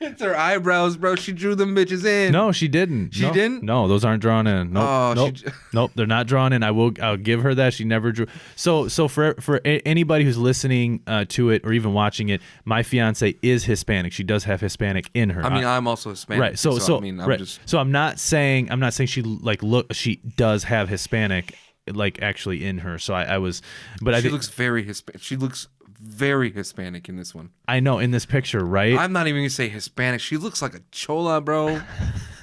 A: It's her eyebrows, bro. She drew them bitches in.
B: No, she didn't.
A: She didn't?
B: No, those aren't drawn in. Nope, they're not drawn in. I'll give her that. She never drew. So for anybody who's listening to it or even watching it, my fiance is Hispanic. She does have Hispanic in her.
A: I mean, I'm also Hispanic.
B: Right. So
A: I mean,
B: I'm not saying she does have Hispanic actually in her. So I was, but
A: she looks very Hispanic. She looks very Hispanic in this one.
B: I know, in this picture, right?
A: I'm not even gonna say Hispanic. She looks like a chola, bro.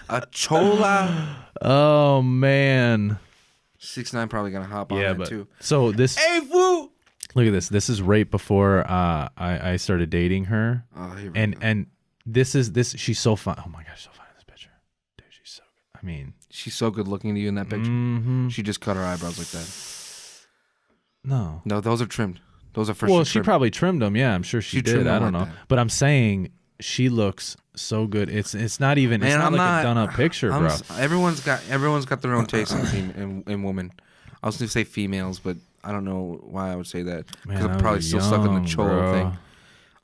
A: A chola.
B: Oh man.
A: 6ix9ine probably gonna hop on that too.
B: So this.
A: Hey, woo!
B: Look at this. This is right before I started dating her.
A: Oh, here we go.
B: And this. She's so fun. Oh my gosh, so fun in this picture, dude. She's so good. I mean,
A: she's so good looking to you in that picture.
B: Mm-hmm.
A: She just cut her eyebrows like that.
B: No,
A: those are trimmed. Those are fresh.
B: Well, she probably trimmed them. Yeah, I'm sure she did. I don't know, but I'm saying she looks so good. It's not even. It's not like a done up picture, bro.
A: Everyone's got their own taste in women. I was gonna say females, but I don't know why I would say that because I'm probably still stuck in the cholo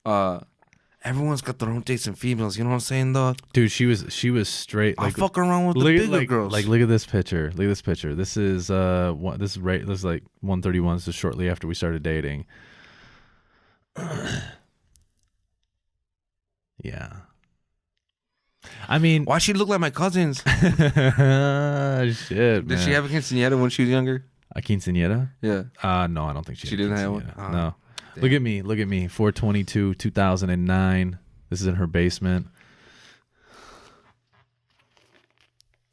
A: thing. Everyone's got their own taste in females. You know what I'm saying, dog?
B: Dude, she was straight.
A: I fuck around with the bigger girls.
B: Look at this picture. This is This is like 131. This is shortly after we started dating. Yeah. I mean,
A: why she look like my cousins?
B: Shit.
A: Did she have a quinceañera when she was younger?
B: A quinceañera?
A: Yeah.
B: No, I don't think she
A: didn't have one.
B: No. Damn. Look at me. 4/22, 2009. This is in her basement.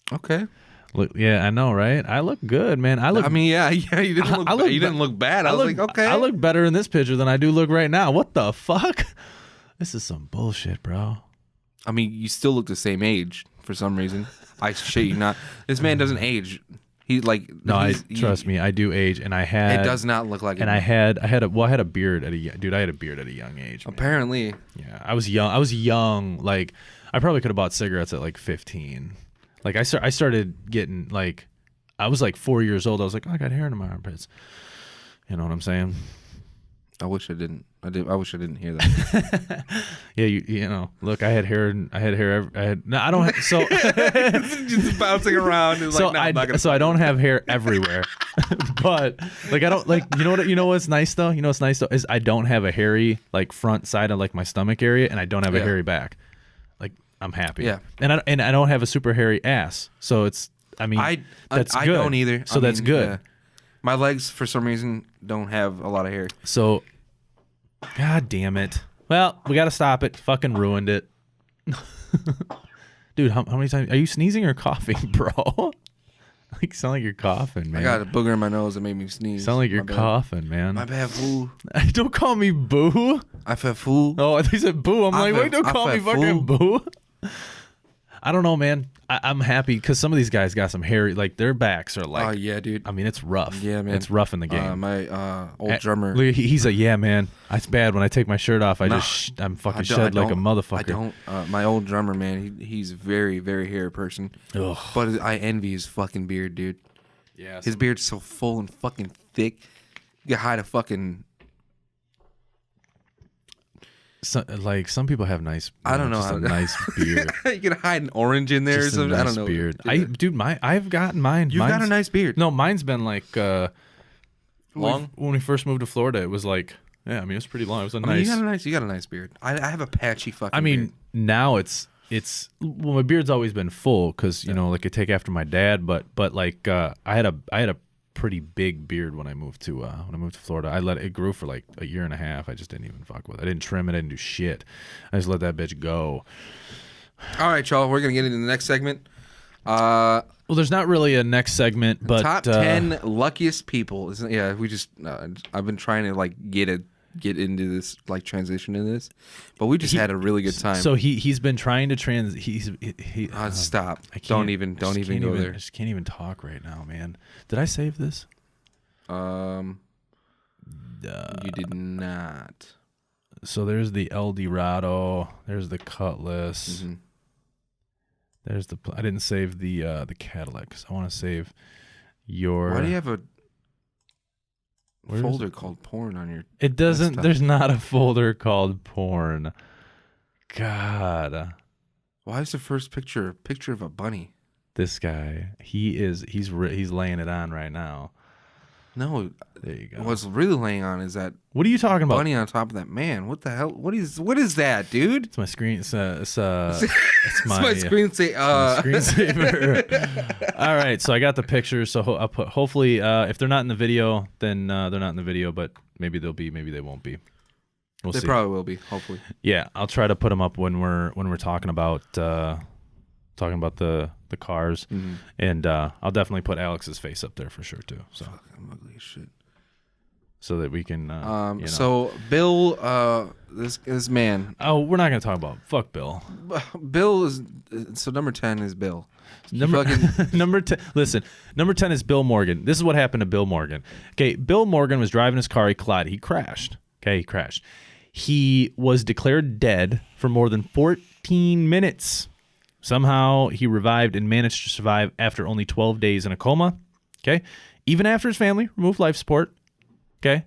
A: Okay.
B: Look, yeah, I know, right? I look good, man.
A: I mean, yeah. You didn't look bad. I was like, okay.
B: I look better in this picture than I do look right now. What the fuck? This is some bullshit, bro.
A: I mean, you still look the same age for some reason. I shit you not. This man doesn't age.
B: Trust me, I do age, and I had.
A: It does not look like.
B: And I had a beard at I had a beard at a young age. Man.
A: Apparently,
B: yeah, I was young. Like, I probably could have bought cigarettes at like 15. Like, I started getting like, I was like 4 years old. I was like, oh, I got hair in my armpits. You know what I'm saying?
A: I wish I didn't. I wish I didn't hear that.
B: Yeah, you know. Look, I had hair. No, I don't. So
A: just bouncing around.
B: So I don't have hair everywhere. But like I don't like. You know what's nice though. Is I don't have a hairy like front side of like my stomach area, and I don't have a hairy back. Like I'm happy.
A: Yeah.
B: And I don't have a super hairy ass. So it's. I mean, that's good.
A: I don't either.
B: So that's good. Yeah.
A: My legs, for some reason, don't have a lot of hair.
B: So, God damn it. Well, we got to stop it. Fucking ruined it. Dude, how many times are you sneezing or coughing, bro? Like, sound like you're coughing, man.
A: I got a booger in my nose that made me sneeze.
B: Sound like you're coughing, man.
A: My bad, fool.
B: Don't call me boo.
A: I felt fool.
B: Oh, I think you said boo. I'm like, wait, don't call me fucking boo. I don't know, man. I'm happy because some of these guys got some hairy, like their backs are like.
A: Oh yeah, dude.
B: I mean, it's rough.
A: Yeah, man.
B: It's rough in the game.
A: My old drummer.
B: Look, he's a yeah, man. It's bad when I take my shirt off. I'm fucking shed like a motherfucker.
A: I don't. My old drummer, man. He's very, very hairy person.
B: Ugh.
A: But I envy his fucking beard, dude.
B: Yeah.
A: His beard's so full and fucking thick. You can hide a fucking.
B: Like some people have nice.
A: I don't know
B: just
A: how
B: a nice beard.
A: You can hide an orange in there
B: Just
A: or something.
B: a nice
A: I don't know.
B: Beard. I've gotten mine.
A: You've got a nice beard.
B: No, mine's been like
A: long.
B: When we first moved to Florida, it was like yeah. I mean, it was pretty long. It was nice.
A: You got a nice beard. I have a patchy fucking.
B: I mean,
A: beard.
B: now it's well, my beard's always been full because you know, like I take after my dad. But like I had a pretty big beard when I moved to Florida. It grew for like a year and a half. I just didn't even fuck with it. I didn't trim it. I didn't do shit. I just let that bitch go.
A: All right, y'all. We're gonna get into the next segment.
B: Well, there's not really a next segment, but
A: top 10 luckiest people. Yeah, we just. I've been trying to like get into this, like transition in this, but we just had a really good time.
B: So he's been trying to
A: stop. Don't even go there.
B: I just can't even talk right now, man. Did I save this?
A: You did not.
B: So there's the El Dorado. There's the Cutlass.
A: Mm-hmm.
B: There's I didn't save the Cadillac because I want to save your.
A: Why do you have a folder called porn on your?
B: It doesn't.
A: desktop?
B: There's not a folder called porn. God.
A: Why is the first picture a picture of a bunny?
B: This guy, he's laying it on right now.
A: No,
B: there you go.
A: What's really laying on is that.
B: What are you talking about?
A: Bunny on top of that man. What the hell? What is that, dude?
B: It's my screen. It's my screensaver. All right, so I got the pictures. So I'll put. Hopefully, if they're not in the video, then they're not in the video. But maybe they'll be. Maybe they won't be. We'll see.
A: They probably will be. Hopefully.
B: Yeah, I'll try to put them up when we're talking about the cars, and I'll definitely put Alex's face up there for sure too. So
A: fucking ugly as shit.
B: So that we can.
A: So Bill, this man.
B: Oh, we're not gonna talk about fuck Bill.
A: Bill is so number 10 is Bill.
B: Number 10. Listen, number 10 is Bill Morgan. This is what happened to Bill Morgan. Okay, Bill Morgan was driving his car. He collided. He crashed. Okay, he crashed. He was declared dead for more than 14 minutes. Somehow he revived and managed to survive after only 12 days in a coma. Okay, even after his family removed life support. Okay,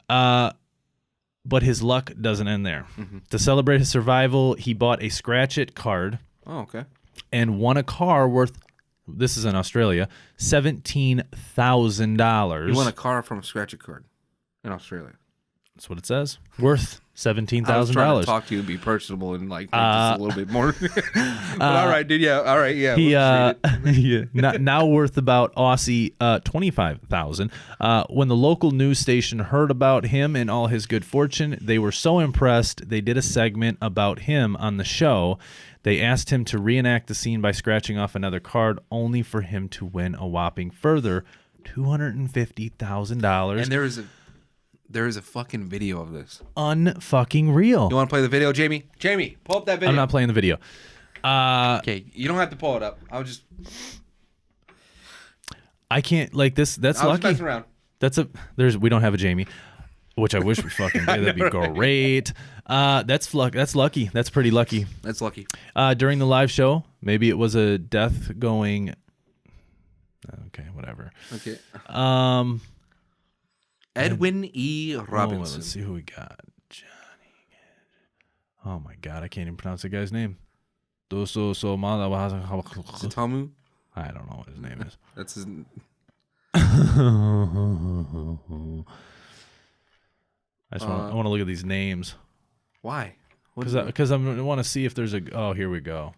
B: but his luck doesn't end there. To celebrate his survival, he bought a scratch it card.
A: Oh, okay.
B: And won a car worth. This is in Australia, $17,000.
A: He won a car from a scratch it card in Australia.
B: That's what it says. Worth $17,000.
A: I was trying to talk to you and be personable and like make this a little bit more. But all right, dude. Yeah. All right. Yeah.
B: He now worth about Aussie 25,000. When the local news station heard about him and all his good fortune, they were so impressed. They did a segment about him on the show. They asked him to reenact the scene by scratching off another card, only for him to win a whopping further $250,000.
A: And there is a fucking video of this.
B: Unfucking real.
A: You want to play the video, Jamie? Jamie, pull up that video.
B: I'm not playing the video.
A: Okay, you don't have to pull it up.
B: I can't like this. That's lucky.
A: Just messing around.
B: We don't have a Jamie, which I wish we fucking did. That'd be great. That's lucky. That's pretty lucky.
A: That's lucky.
B: During the live show, maybe it was a death going. Okay, whatever.
A: Okay. Edwin E. Robinson.
B: Let's see who we got. Johnny. Oh my God, I can't even pronounce the guy's name.
A: Tamu?
B: I don't know what his name is.
A: That's his.
B: I want to look at these names.
A: Why?
B: Because I want to see if there's a. Oh, here we go.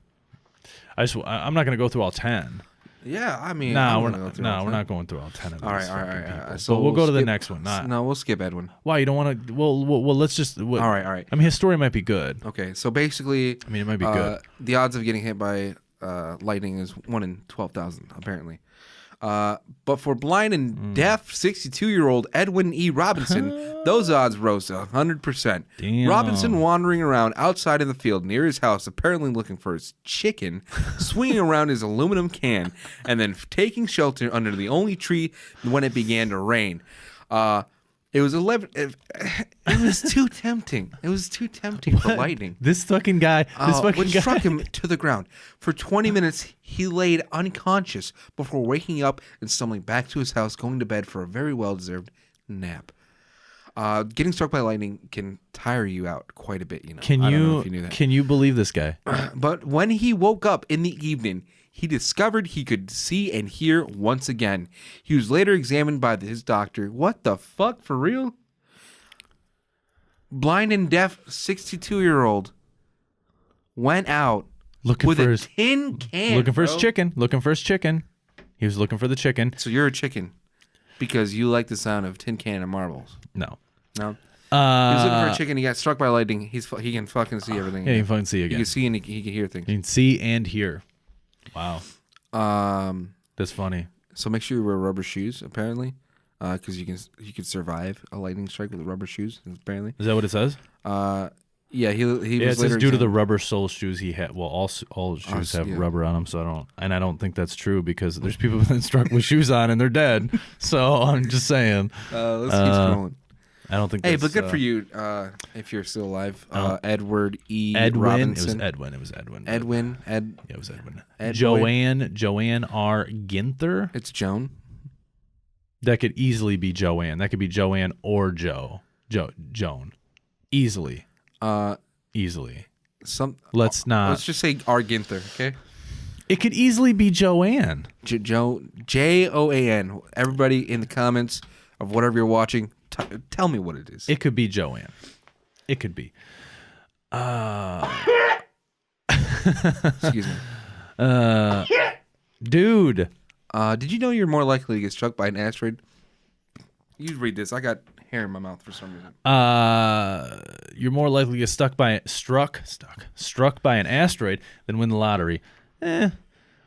B: I'm not going to go through all 10.
A: Yeah, I mean,
B: Nah,
A: I'm
B: we're
A: gonna go
B: not.
A: through
B: No,
A: all
B: we're
A: 10.
B: not going through all 10 of these.
A: All right.
B: People.
A: So
B: But we'll go to the
A: skip-
B: next one. Not.
A: No, we'll skip Edwin.
B: Why you don't want to? Well, let's just.
A: All right.
B: I mean, his story might be good.
A: Okay, so basically,
B: I mean, it might be good.
A: The odds of getting hit by lightning is 1 in 12,000, apparently. But for blind and deaf 62-year-old Edwin E. Robinson, those odds rose to 100%.
B: Damn.
A: Robinson wandering around outside in the field near his house, apparently looking for his chicken, swinging around his aluminum can, and then taking shelter under the only tree when it began to rain. It was 11. It was too tempting. It was too tempting for lightning.
B: This fucking guy.
A: Which struck him to the ground. For 20 minutes, he laid unconscious before waking up and stumbling back to his house, going to bed for a very well-deserved nap. Getting struck by lightning can tire you out quite a bit. You know. I don't know if you knew that.
B: Can you believe this guy?
A: But when he woke up in the evening, he discovered he could see and hear once again. He was later examined by his doctor. What the fuck, for real? Blind and deaf 62-year-old went out
B: Looking
A: with
B: for
A: a
B: his
A: tin can.
B: looking for his
A: bro.
B: chicken. Looking for his chicken. He was looking for the chicken.
A: So you're a chicken because you like the sound of tin can and marbles.
B: No.
A: No. He was looking for a chicken. He got struck by lightning. He can fucking see everything.
B: Yeah, you can fucking see
A: He
B: again.
A: can see and he can hear things.
B: You can see and hear. Wow. That's funny.
A: So make sure you wear rubber shoes, apparently, because you can survive a lightning strike with rubber shoes. Apparently,
B: Is that what it says?
A: yeah. He
B: Yeah,
A: was
B: it says
A: later
B: due to the
A: examined-
B: rubber sole shoes he had. Well, all shoes have
A: yeah.
B: rubber on them, so I don't think that's true because there's people who've been struck with shoes on and they're dead. So I'm just saying.
A: Let's keep scrolling.
B: I don't think.
A: Hey,
B: that's,
A: but good for you if you're still alive. Edward E.
B: Edwin.
A: Robinson.
B: It was Edwin.
A: Yeah,
B: it was Edwin.
A: Ed
B: Joanne R. Ginther.
A: It's Joan.
B: That could easily be Joanne. That could be Joanne or Joan. Easily. Easily. Let's not.
A: Let's just say R. Ginther, okay?
B: It could easily be Joanne.
A: Joan. Everybody in the comments of whatever you're watching, tell me what it is.
B: It could be Joanne. It could be.
A: Excuse me.
B: Dude.
A: Did you know you're more likely to get struck by an asteroid? You read this. I got hair in my mouth for some reason.
B: You're more likely to get struck by an asteroid than win the lottery. But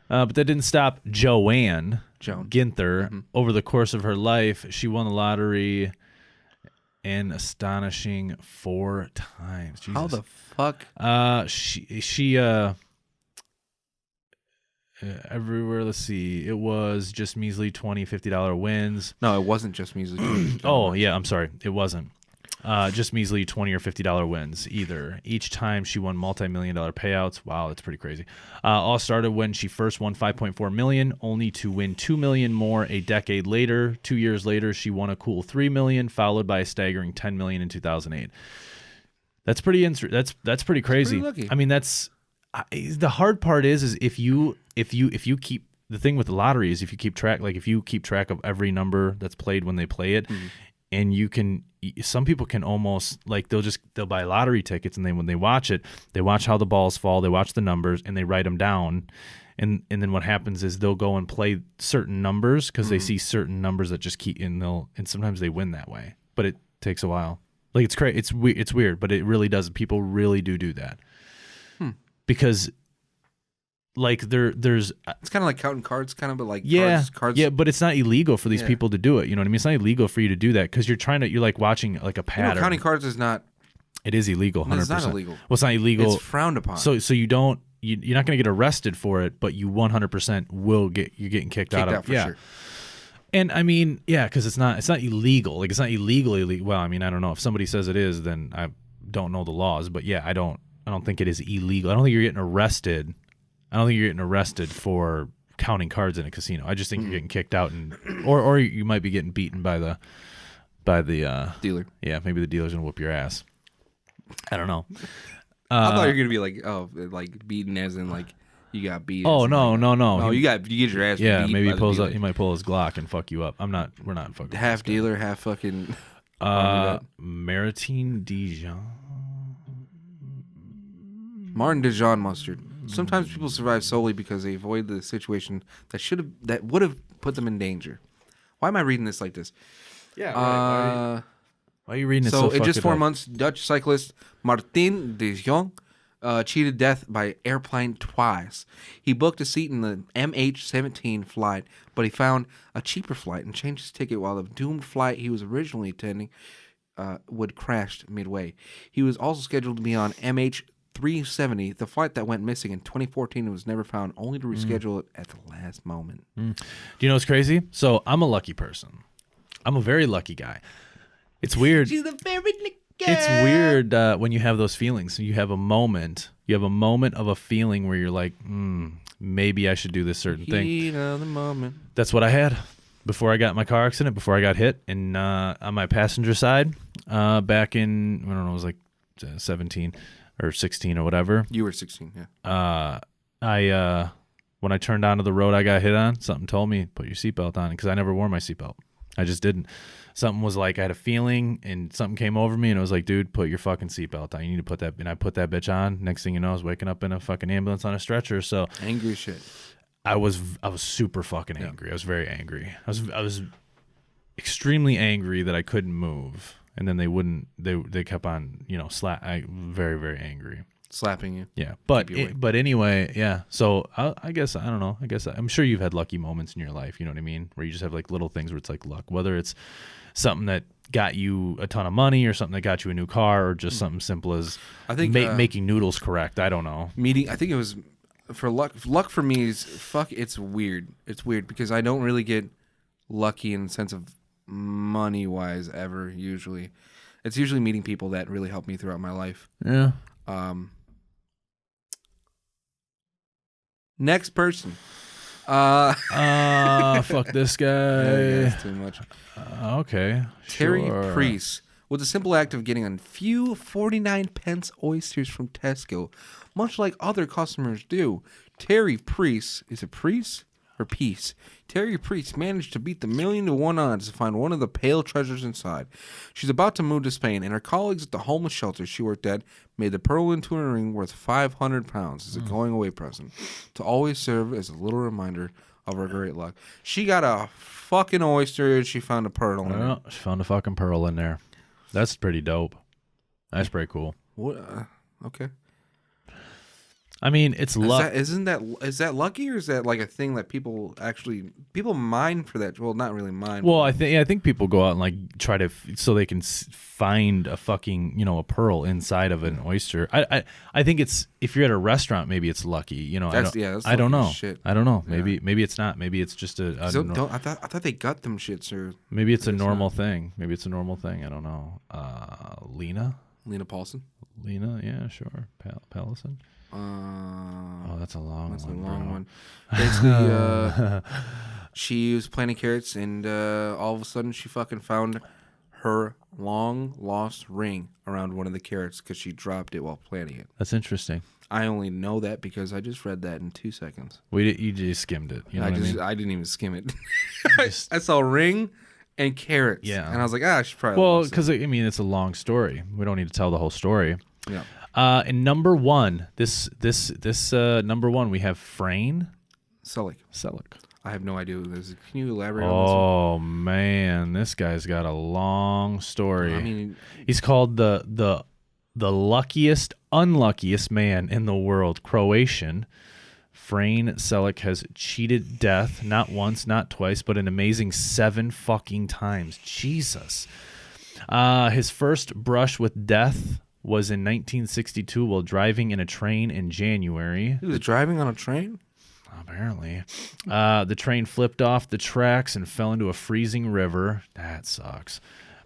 B: that didn't stop Joan Ginther. Over the course of her life, she won the lottery an astonishing 4 times. Jesus.
A: How the fuck?
B: She everywhere. Let's see. It was just measly $20, $50 wins.
A: No, it wasn't just music.
B: Oh yeah, I'm sorry. It wasn't. Just measly $20 or $50 wins either. Each time she won multi-million-dollar payouts. Wow, that's pretty crazy. All started when she first won $5.4 million, only to win $2 million more a decade later. 2 years later, she won a cool $3 million, followed by a staggering $10 million in 2008. That's pretty. That's pretty crazy.
A: Pretty lucky.
B: I mean, that's the hard part is if you keep the thing with the lottery is if you keep track of every number that's played when they play it. And you can, some people can almost like they'll buy lottery tickets and then when they watch it, they watch how the balls fall, they watch the numbers and they write them down, and then what happens is they'll go and play certain numbers because they see certain numbers that just keep and sometimes they win that way, but it takes a while. Like it's crazy, it's weird, but it really does. People really do that because. Like there's
A: it's kind of like counting cards, kind of, but like cards.
B: Yeah, but it's not illegal for these people to do it. You know what I mean? It's not illegal for you to do that because you're like watching like a pattern.
A: Counting cards is not.
B: It is illegal. 100%.
A: It's not illegal.
B: Well, it's not illegal.
A: It's frowned upon.
B: So you don't. You're not going to get arrested for it, but you 100% will get. You're getting kicked out of.
A: For sure.
B: And I mean, yeah, because it's not illegal. Like it's not illegally. Well, I mean, I don't know if somebody says it is, then I don't know the laws. But yeah, I don't think it is illegal. I don't think you're getting arrested. I don't think you're getting arrested for counting cards in a casino. I just think you're getting kicked out, or you might be getting beaten by the
A: dealer.
B: Yeah, maybe the dealer's gonna whoop your ass. I don't know.
A: I thought you were gonna be like beaten as in like you got beat.
B: Oh no.
A: No, you get your ass.
B: Yeah,
A: beat
B: maybe
A: by the dealer.
B: he might pull his Glock and fuck you up. We're not fucking.
A: Half dealer, half fucking.
B: Maritime Dijon.
A: Martin Dijon mustard. Sometimes people survive solely because they avoid the situation that would have put them in danger. Why am I reading this like this?
B: Yeah, right. Why are you reading it so
A: in just 4
B: up?
A: months, Dutch cyclist Martin de Jong cheated death by airplane twice. He booked a seat in the MH17 flight, but he found a cheaper flight and changed his ticket while the doomed flight he was originally attending would crashed midway. He was also scheduled to be on MH370, the flight that went missing in 2014 and was never found, only to reschedule it at the last moment.
B: Do you know what's crazy? So I'm a lucky person. I'm a very lucky guy. It's weird.
A: She's a very lucky guy.
B: It's weird when you have those feelings. You have a moment. You have a moment of a feeling where you're like, maybe I should do this certain thing.
A: Heat of the moment.
B: That's what I had before I got in my car accident, before I got hit. And on my passenger side, back in, I don't know, it was like 17 or 16 or whatever.
A: You were 16, yeah.
B: When I turned onto the road I got hit on, something told me, put your seatbelt on, because I never wore my seatbelt. I just didn't. Something was like, I had a feeling, and something came over me, and it was like, dude, put your fucking seatbelt on. You need to put that, and I put that bitch on. Next thing you know, I was waking up in a fucking ambulance on a stretcher. So
A: angry shit.
B: I was super fucking angry. I was very angry. I was extremely angry that I couldn't move, and then they kept on, very, very angry.
A: Slapping you.
B: Yeah, but anyway, yeah. So I guess, I don't know. I guess I'm sure you've had lucky moments in your life. You know what I mean? Where you just have like little things where it's like luck, whether it's something that got you a ton of money or something that got you a new car or just something simple as
A: I think
B: making noodles correct. I don't know.
A: I think it was for luck. Luck for me is it's weird. It's weird because I don't really get lucky in the sense of money wise ever. Usually, it's usually meeting people that really help me throughout my life.
B: Yeah.
A: Next person.
B: Fuck this guy.
A: Yeah, that's too much.
B: Okay.
A: Terry
B: sure.
A: Priest. With the simple act of getting a few 49-pence oysters from Tesco, much like other customers do, Terry Priest, is it Priest or Peace? Terry Priest managed to beat the 1,000,000 to 1 odds to find one of the pale treasures inside. She's about to move to Spain, and her colleagues at the homeless shelter she worked at made the pearl into a ring worth 500 pounds as a going-away present to always serve as a little reminder of her great luck. She got a fucking oyster, and she found a pearl in it.
B: She found a fucking pearl in there. That's pretty dope. That's pretty cool.
A: What? Okay.
B: I mean, it's luck.
A: Is that lucky, or is that like a thing that people mine for that? Well, not really mine.
B: Well, I think people go out and like try to so they can find a fucking a pearl inside of an oyster. I think it's, if you're at a restaurant, maybe it's lucky.
A: That's
B: I don't know.
A: Shit.
B: I don't know.
A: Yeah.
B: Maybe it's not. Maybe it's just
A: I thought they got them shits, or
B: maybe it's a normal thing. Maybe it's a normal thing. I don't know. Lena
A: Paulson.
B: Lena, yeah, sure. Pallison. That's a long one.
A: Basically, she was planting carrots, and all of a sudden, she fucking found her long lost ring around one of the carrots because she dropped it while planting it.
B: That's interesting.
A: I only know that because I just read that in 2 seconds.
B: You just skimmed it. You know what I mean?
A: I didn't even skim it. I saw ring and carrots.
B: Yeah.
A: And I was like, I should probably.
B: Well, because it's a long story. We don't need to tell the whole story.
A: Yeah.
B: And number one, this number one, we have Frayne
A: Selleck. I have no idea who this is. Can you elaborate on this one?
B: Oh man, this guy's got a long story.
A: I mean,
B: he's called the unluckiest man in the world. Croatian. Frayne Selleck has cheated death not once, not twice, but an amazing 7 fucking times. Jesus. His first brush with death was in 1962 while driving in a train in January.
A: He was driving on a train?
B: Apparently. The train flipped off the tracks and fell into a freezing river. That sucks.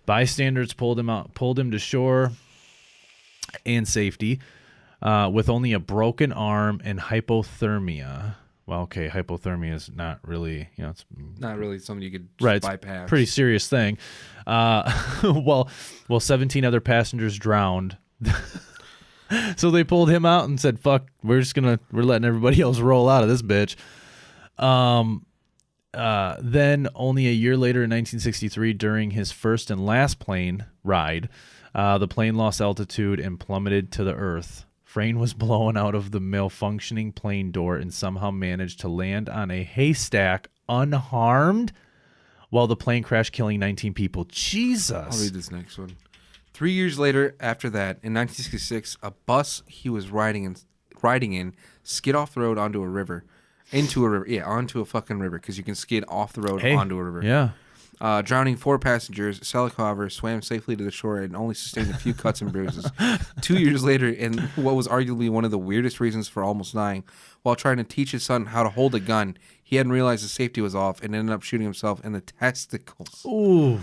B: Bystanders pulled him to shore and safety with only a broken arm and hypothermia. Well, okay, hypothermia is not really, it's
A: not really something you could just bypass.
B: It's a pretty serious thing. Well, 17 other passengers drowned. So they pulled him out and said, "Fuck, we're letting everybody else roll out of this bitch." Then only a year later in 1963, during his first and last plane ride, the plane lost altitude and plummeted to the earth, Frayne was blown out of the malfunctioning plane door and somehow managed to land on a haystack unharmed while the plane crashed, killing 19 people. Jesus.
A: I'll read this next one. 3 years later, after that, in 1966, a bus he was riding in skid off the road onto a river. Into a river. Yeah, onto a fucking river, because you can skid off the road onto a river.
B: Yeah.
A: Drowning 4 passengers. Selick, however, swam safely to the shore and only sustained a few cuts and bruises. 2 years later, in what was arguably one of the weirdest reasons for almost dying, while trying to teach his son how to hold a gun, he hadn't realized the safety was off and ended up shooting himself in the testicles.
B: Ooh.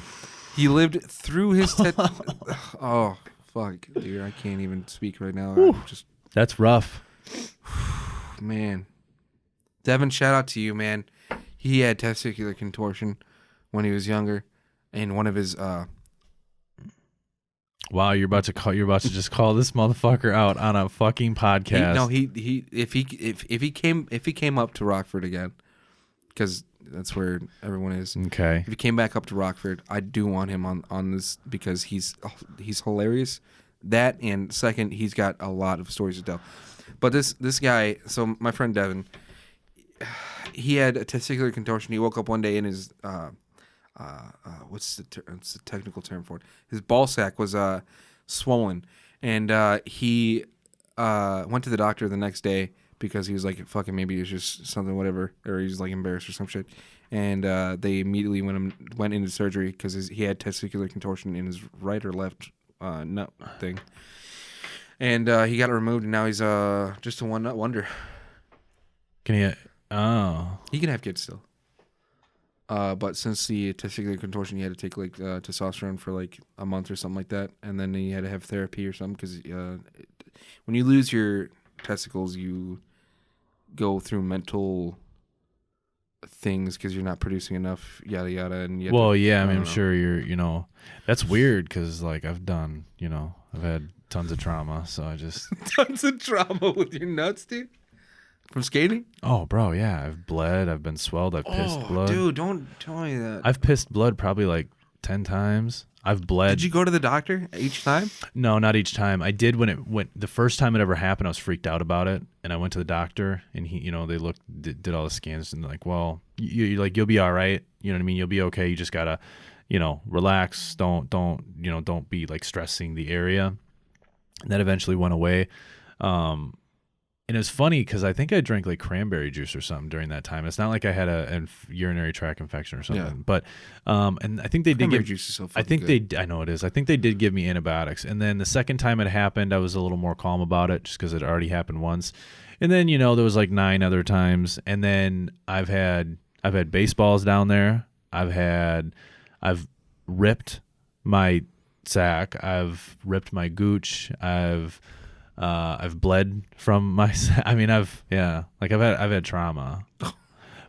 A: He lived through his... Oh, fuck, dude. I can't even speak right now.
B: That's rough.
A: Man. Devin, shout out to you, man. He had testicular contortion when he was younger, and one of his
B: Wow, you're about to just call this motherfucker out on a fucking podcast.
A: If he came up to Rockford again, because that's where everyone is.
B: Okay.
A: If he came back up to Rockford, I do want him on this, because he's hilarious. That, and second, he's got a lot of stories to tell. But this guy, so my friend Devin, he had a testicular contortion. He woke up one day in his what's the technical term for it? His ball sack was swollen, and he went to the doctor the next day because he was like, fucking, maybe it's just something, whatever, or he's like embarrassed or some shit. And they immediately went into surgery because he had testicular contortion in his right or left nut thing. And he got it removed, and now he's just a one nut wonder.
B: Can he? Oh,
A: he can have kids still. But since the testicular contortion, he had to take like testosterone for like a month or something like that, and then he had to have therapy or something, because when you lose your testicles, you go through mental things because you're not producing enough, yada yada. And
B: I'm sure you're, that's weird, because like I've had tons of trauma, so I just
A: tons of trauma with your nuts, dude. From skating?
B: Oh, bro, yeah. I've bled. I've been swelled. I've pissed blood.
A: Dude, don't tell me that.
B: I've pissed blood probably like 10 times. I've bled.
A: Did you go to the doctor each time?
B: No, not each time. I did when it went. The first time it ever happened, I was freaked out about it, and I went to the doctor, and he, they did all the scans, and they're like, well, you'll be all right. You know what I mean? You'll be okay. You just gotta, relax. Don't be like stressing the area. And that eventually went away. And it was funny because I think I drank like cranberry juice or something during that time. It's not like I had a urinary tract infection or something. Yeah. But and I think they did give
A: juice is so
B: good. I know it is. I think they did give me antibiotics. And then the second time it happened, I was a little more calm about it just because it already happened once. And then there was like 9 other times. And then I've had baseballs down there. I've ripped my sack. I've ripped my gooch. I've bled from my. I've had trauma,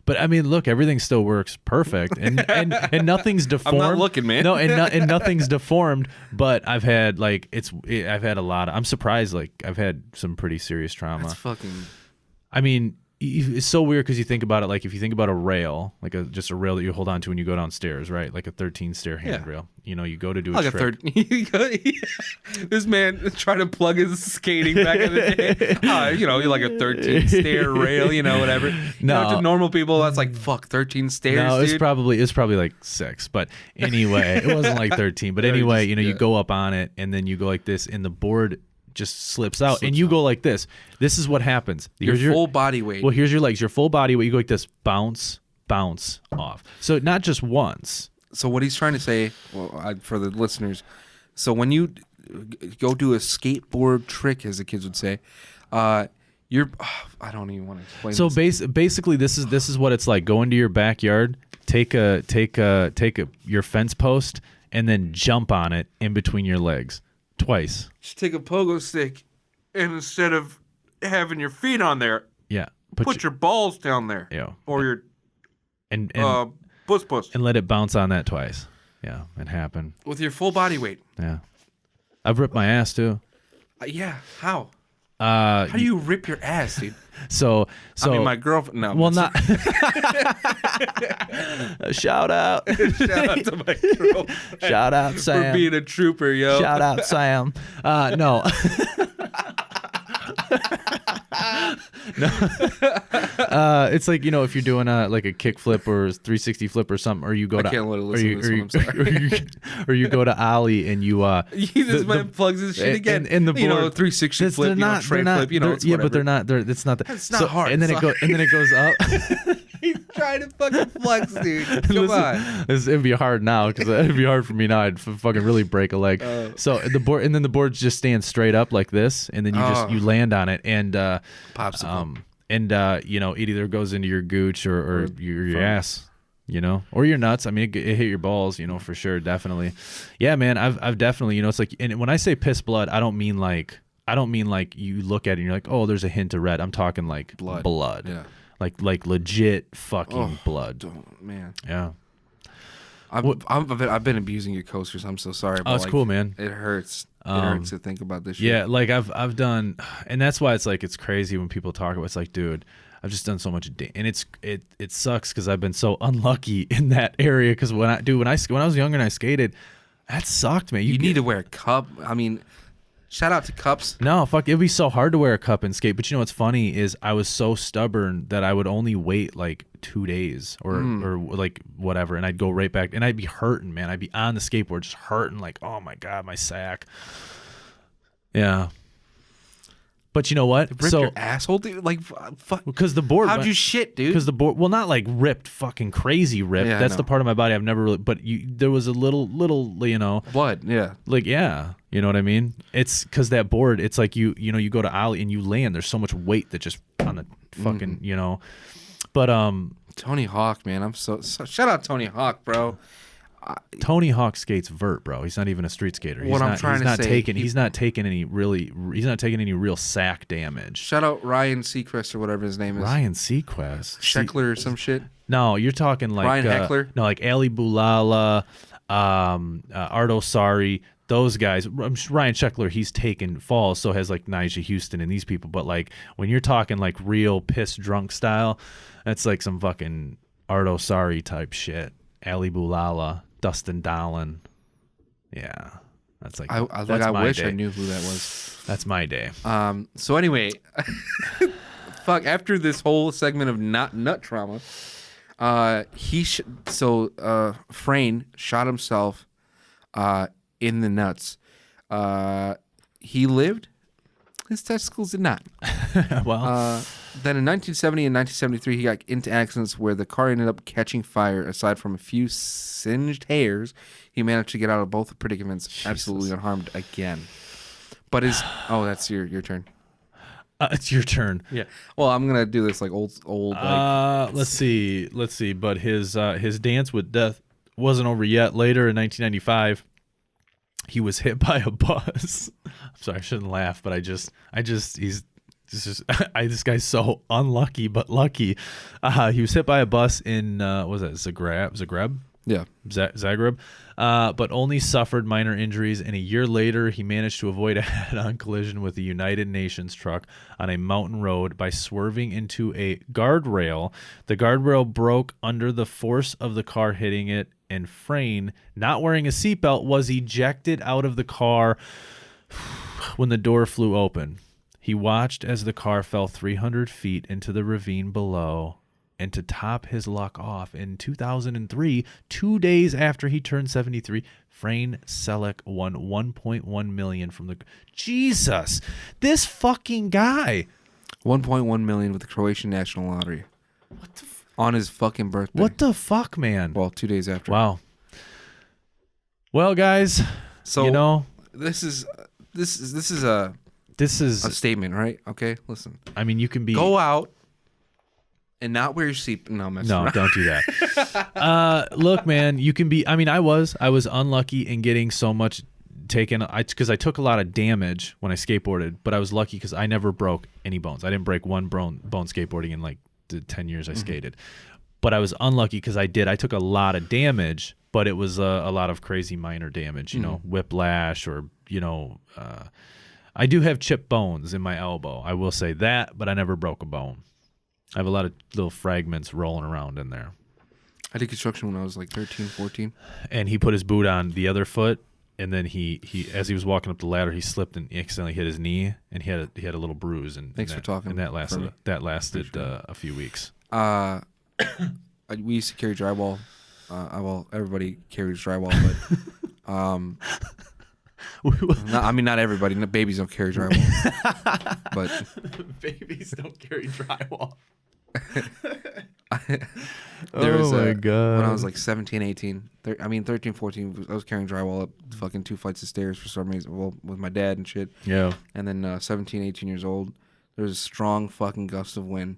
B: but I mean, look, everything still works perfect, and nothing's deformed.
A: I'm not looking, man.
B: No, and nothing's deformed. But I've had a lot. I'm surprised. Like I've had some pretty serious trauma.
A: That's fucking.
B: I mean, it's so weird because you think about it. Like if you think about a rail, like just a rail that you hold on to when you go downstairs, right? Like a 13-stair handrail. You go to do a trick.
A: This man trying to plug his skating back in the day. You're like a 13-stair rail, whatever.
B: No,
A: to normal people, that's like 13 stairs.
B: No,
A: dude.
B: it's probably like 6. But anyway, it wasn't like 13. But anyway, you go up on it and then you go like this, and the board just slips out, and you go like this. This is what happens.
A: Here's your full body weight.
B: Well, here's your legs. Your full body weight. You go like this. Bounce off. So not just once.
A: So what he's trying to say, for the listeners, so when you go do a skateboard trick, as the kids would say, I don't even want to explain.
B: So basically, this is what it's like. Go into your backyard, take your fence post, and then jump on it in between your legs twice.
A: Just take a pogo stick, and instead of having your feet on there, put your balls down there, or your puss,
B: and let it bounce on that twice. Yeah, it happened
A: with your full body weight.
B: Yeah, I've ripped my ass too.
A: How? How do you rip your ass, dude?
B: So
A: I mean, my girlfriend. No,
B: well, not. Shout out!
A: Shout out to my girlfriend.
B: Shout out, Sam,
A: for being a trooper, yo.
B: Shout out, Sam. No. It's like, if you're doing like a kick flip or 360 flip or something, or you go
A: I can't let it listen to this one, I'm sorry.
B: or you go to Ollie and you
A: this man plugs his shit again.
B: in the board,
A: 360 flip, tray flip, it's
B: yeah,
A: whatever.
B: but they're not. It's not that.
A: It's not hard.
B: And then it goes up.
A: He's trying to fucking flex, dude. Come on.
B: It'd be hard now because it'd be hard for me now. I'd fucking really break a leg. So the board, and then the board just stands straight up like this, and then you land on it, and
A: popsicle.
B: And it either goes into your gooch or your ass, or your nuts. I mean, it hit your balls, for sure, definitely. Yeah, man, I've definitely, it's like, and when I say piss blood, I don't mean like you look at it and you're like, oh, there's a hint of red. I'm talking like blood. Yeah. Like legit fucking blood.
A: Man.
B: Yeah.
A: I've been abusing your coasters. I'm so sorry.
B: Oh, it's cool, man.
A: It hurts. It hurts to think about this shit.
B: Yeah, like I've done, and that's why it's crazy when people talk about. It's like, dude, I've just done so much, and it sucks because I've been so unlucky in that area. Because when I was younger and I skated, that sucked, man.
A: You need to wear a cup. I mean, shout out to cups.
B: No, fuck, it'd be so hard to wear a cup and skate. But what's funny is I was so stubborn that I would only wait like 2 days or like whatever, and I'd go right back, and I'd be hurting, man. I'd be on the skateboard just hurting, like, oh my god, my sack. Yeah. But you know what?
A: Ripped your asshole, dude. Like, fuck.
B: Because the board.
A: How'd you shit, dude?
B: Because the board. Well, not like ripped, fucking crazy ripped. Yeah, that's the part of my body I've never really. But there was a little,
A: blood. Yeah.
B: Like, yeah, you know what I mean? It's because that board. It's like you go to Ollie and you land. There's so much weight that just on the fucking, But
A: Tony Hawk, man. I'm so shout out Tony Hawk, bro.
B: Tony Hawk skates vert, bro. He's not even a street skater. He's not taking any real sack damage.
A: Shout out Ryan Seacrest or whatever his name is.
B: Ryan Seacrest,
A: Sheckler or some shit.
B: No, you're talking like
A: Ryan Heckler.
B: No, like Ali Boulala, Ardo Sari, those guys. Ryan Sheckler, he's taken falls, so has like Nyjah Houston and these people. But like when you're talking like real piss drunk style, that's like some fucking Ardo Sari type shit. Ali Boulala. Dustin Dallin. Yeah. That's like
A: I wish I knew who that was.
B: That's my day.
A: So anyway, fuck, after this whole segment of nut trauma, Frayne shot himself in the nuts. He lived. His testicles did not.
B: Well,
A: then in 1970 and 1973, he got into accidents where the car ended up catching fire. Aside from a few singed hairs, he managed to get out of both predicaments absolutely unharmed again. But that's your turn.
B: It's your turn.
A: Yeah. Well, I'm gonna do this like old.
B: Let's see. But his dance with death wasn't over yet. Later in 1995. He was hit by a bus. I'm sorry, I shouldn't laugh, but this guy's so unlucky but lucky. He was hit by a bus in what was that, Zagreb?
A: Yeah.
B: Zagreb. But only suffered minor injuries, and a year later he managed to avoid a head-on collision with a United Nations truck on a mountain road by swerving into a guardrail. The guardrail broke under the force of the car hitting it, and Frayne, not wearing a seatbelt, was ejected out of the car when the door flew open. He watched as the car fell 300 feet into the ravine below, and to top his luck off, in 2003, 2 days after he turned 73, Frayne Selleck won $1.1 million from the... Jesus! This fucking guy!
A: $1.1 million with the Croatian National Lottery.
B: What the
A: on his fucking birthday.
B: What the fuck, man?
A: Well, 2 days after.
B: Wow. Well, guys,
A: so this is a statement, right? Okay, listen.
B: I mean, you can
A: go out and not wear your seat. No,
B: don't do that. Look, man, you can be. I mean, I was unlucky in getting so much taken. Because I took a lot of damage when I skateboarded, but I was lucky because I never broke any bones. I didn't break one bone skateboarding in like the 10 years I skated. But I was unlucky because I took a lot of damage, but it was a lot of crazy minor damage, whiplash or, I do have chipped bones in my elbow. I will say that, but I never broke a bone. I have a lot of little fragments rolling around in there.
A: I did construction when I was like 13, 14.
B: And he put his boot on the other foot, and then he as he was walking up the ladder, he slipped and accidentally hit his knee, and he had a little bruise. And
A: Thanks for talking.
B: And that lasted a few weeks.
A: We used to carry drywall. Well, everybody carries drywall, but not everybody. No, babies don't carry drywall, but
B: babies don't carry drywall.
A: My
B: God.
A: When I was like 17, 18, 13, 14, I was carrying drywall up fucking 2 flights of stairs for some reason, well, with my dad and shit.
B: Yeah.
A: And then 17, 18 years old, there was a strong fucking gust of wind,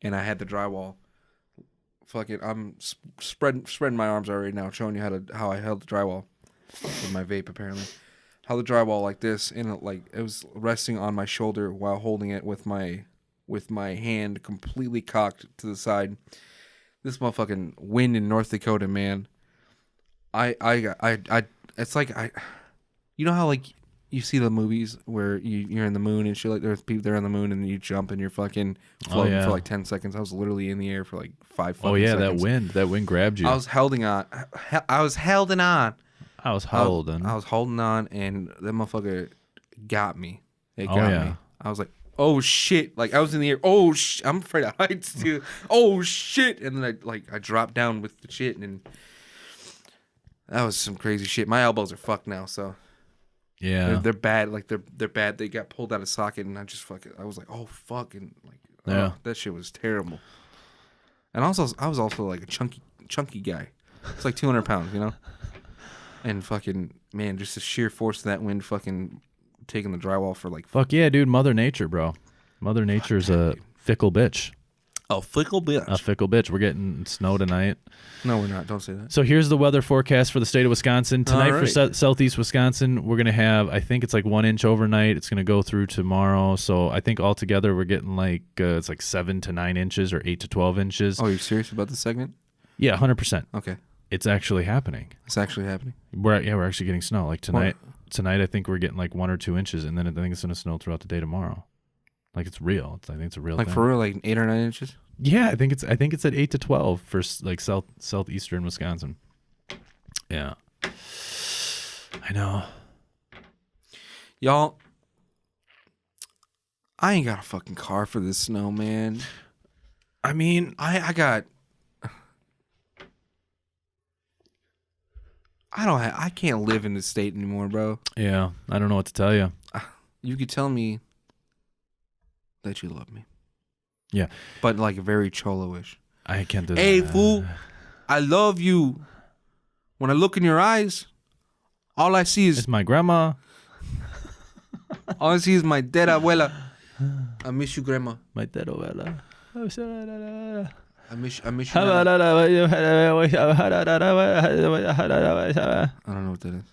A: and I had the drywall. Fucking, I'm spreading my arms out right now, showing you how I held the drywall with my vape, apparently. Held the drywall like this, and it was resting on my shoulder while holding it with my hand completely cocked to the side. This motherfucking wind in North Dakota, man. It's like you know how like you see the movies where you're in the moon and shit, like there's people there on the moon and you jump and you're fucking floating for like 10 seconds. I was literally in the air for like 5 fucking seconds.
B: that wind grabbed you.
A: I was holding on. I was holding on, and that motherfucker got me. It got me. I was like, oh shit! Like I was in the air. Oh shit! I'm afraid of heights too. Oh shit! And then I dropped down with the shit, and that was some crazy shit. My elbows are fucked now, so
B: yeah,
A: they're bad. Like they're bad. They got pulled out of socket, and I was like, oh fuck, and that shit was terrible. And also, I was also like a chunky guy. It's like 200 pounds, you know. And fucking man, just the sheer force of that wind, fucking taking the drywall for like.
B: Fuck yeah, dude! Mother Nature, bro. Mother Nature's a fickle bitch.
A: A fickle bitch.
B: A fickle bitch. We're getting snow tonight.
A: No, we're not. Don't say that.
B: So here's the weather forecast for the state of Wisconsin. Tonight for southeast Wisconsin, we're going to have, I think it's like 1 inch overnight. It's going to go through tomorrow. So I think altogether we're getting like, it's like 7 to 9 inches or 8 to 12 inches.
A: Oh, you're serious about this segment?
B: Yeah, 100%.
A: Okay.
B: It's actually happening.
A: It's actually happening?
B: We're actually getting snow. Like tonight, I think we're getting like 1 or 2 inches, and then I think it's going to snow throughout the day tomorrow. Like it's real. I think it's a real thing.
A: Like for real, like 8 or 9 inches?
B: Yeah, I think it's at 8 to 12 for like southeastern Wisconsin. Yeah, I know.
A: Y'all, I ain't got a fucking car for this snow, man.
B: I mean,
A: I can't live in this state anymore, bro.
B: Yeah, I don't know what to tell you.
A: You could tell me that you love me.
B: Yeah.
A: But like very cholo-ish.
B: I can't do that.
A: Hey, fool, I love you. When I look in your eyes, all I see is...
B: It's my grandma.
A: All I see is my dead abuela. I miss you, grandma.
B: My dead abuela.
A: I miss you. I don't know what that is.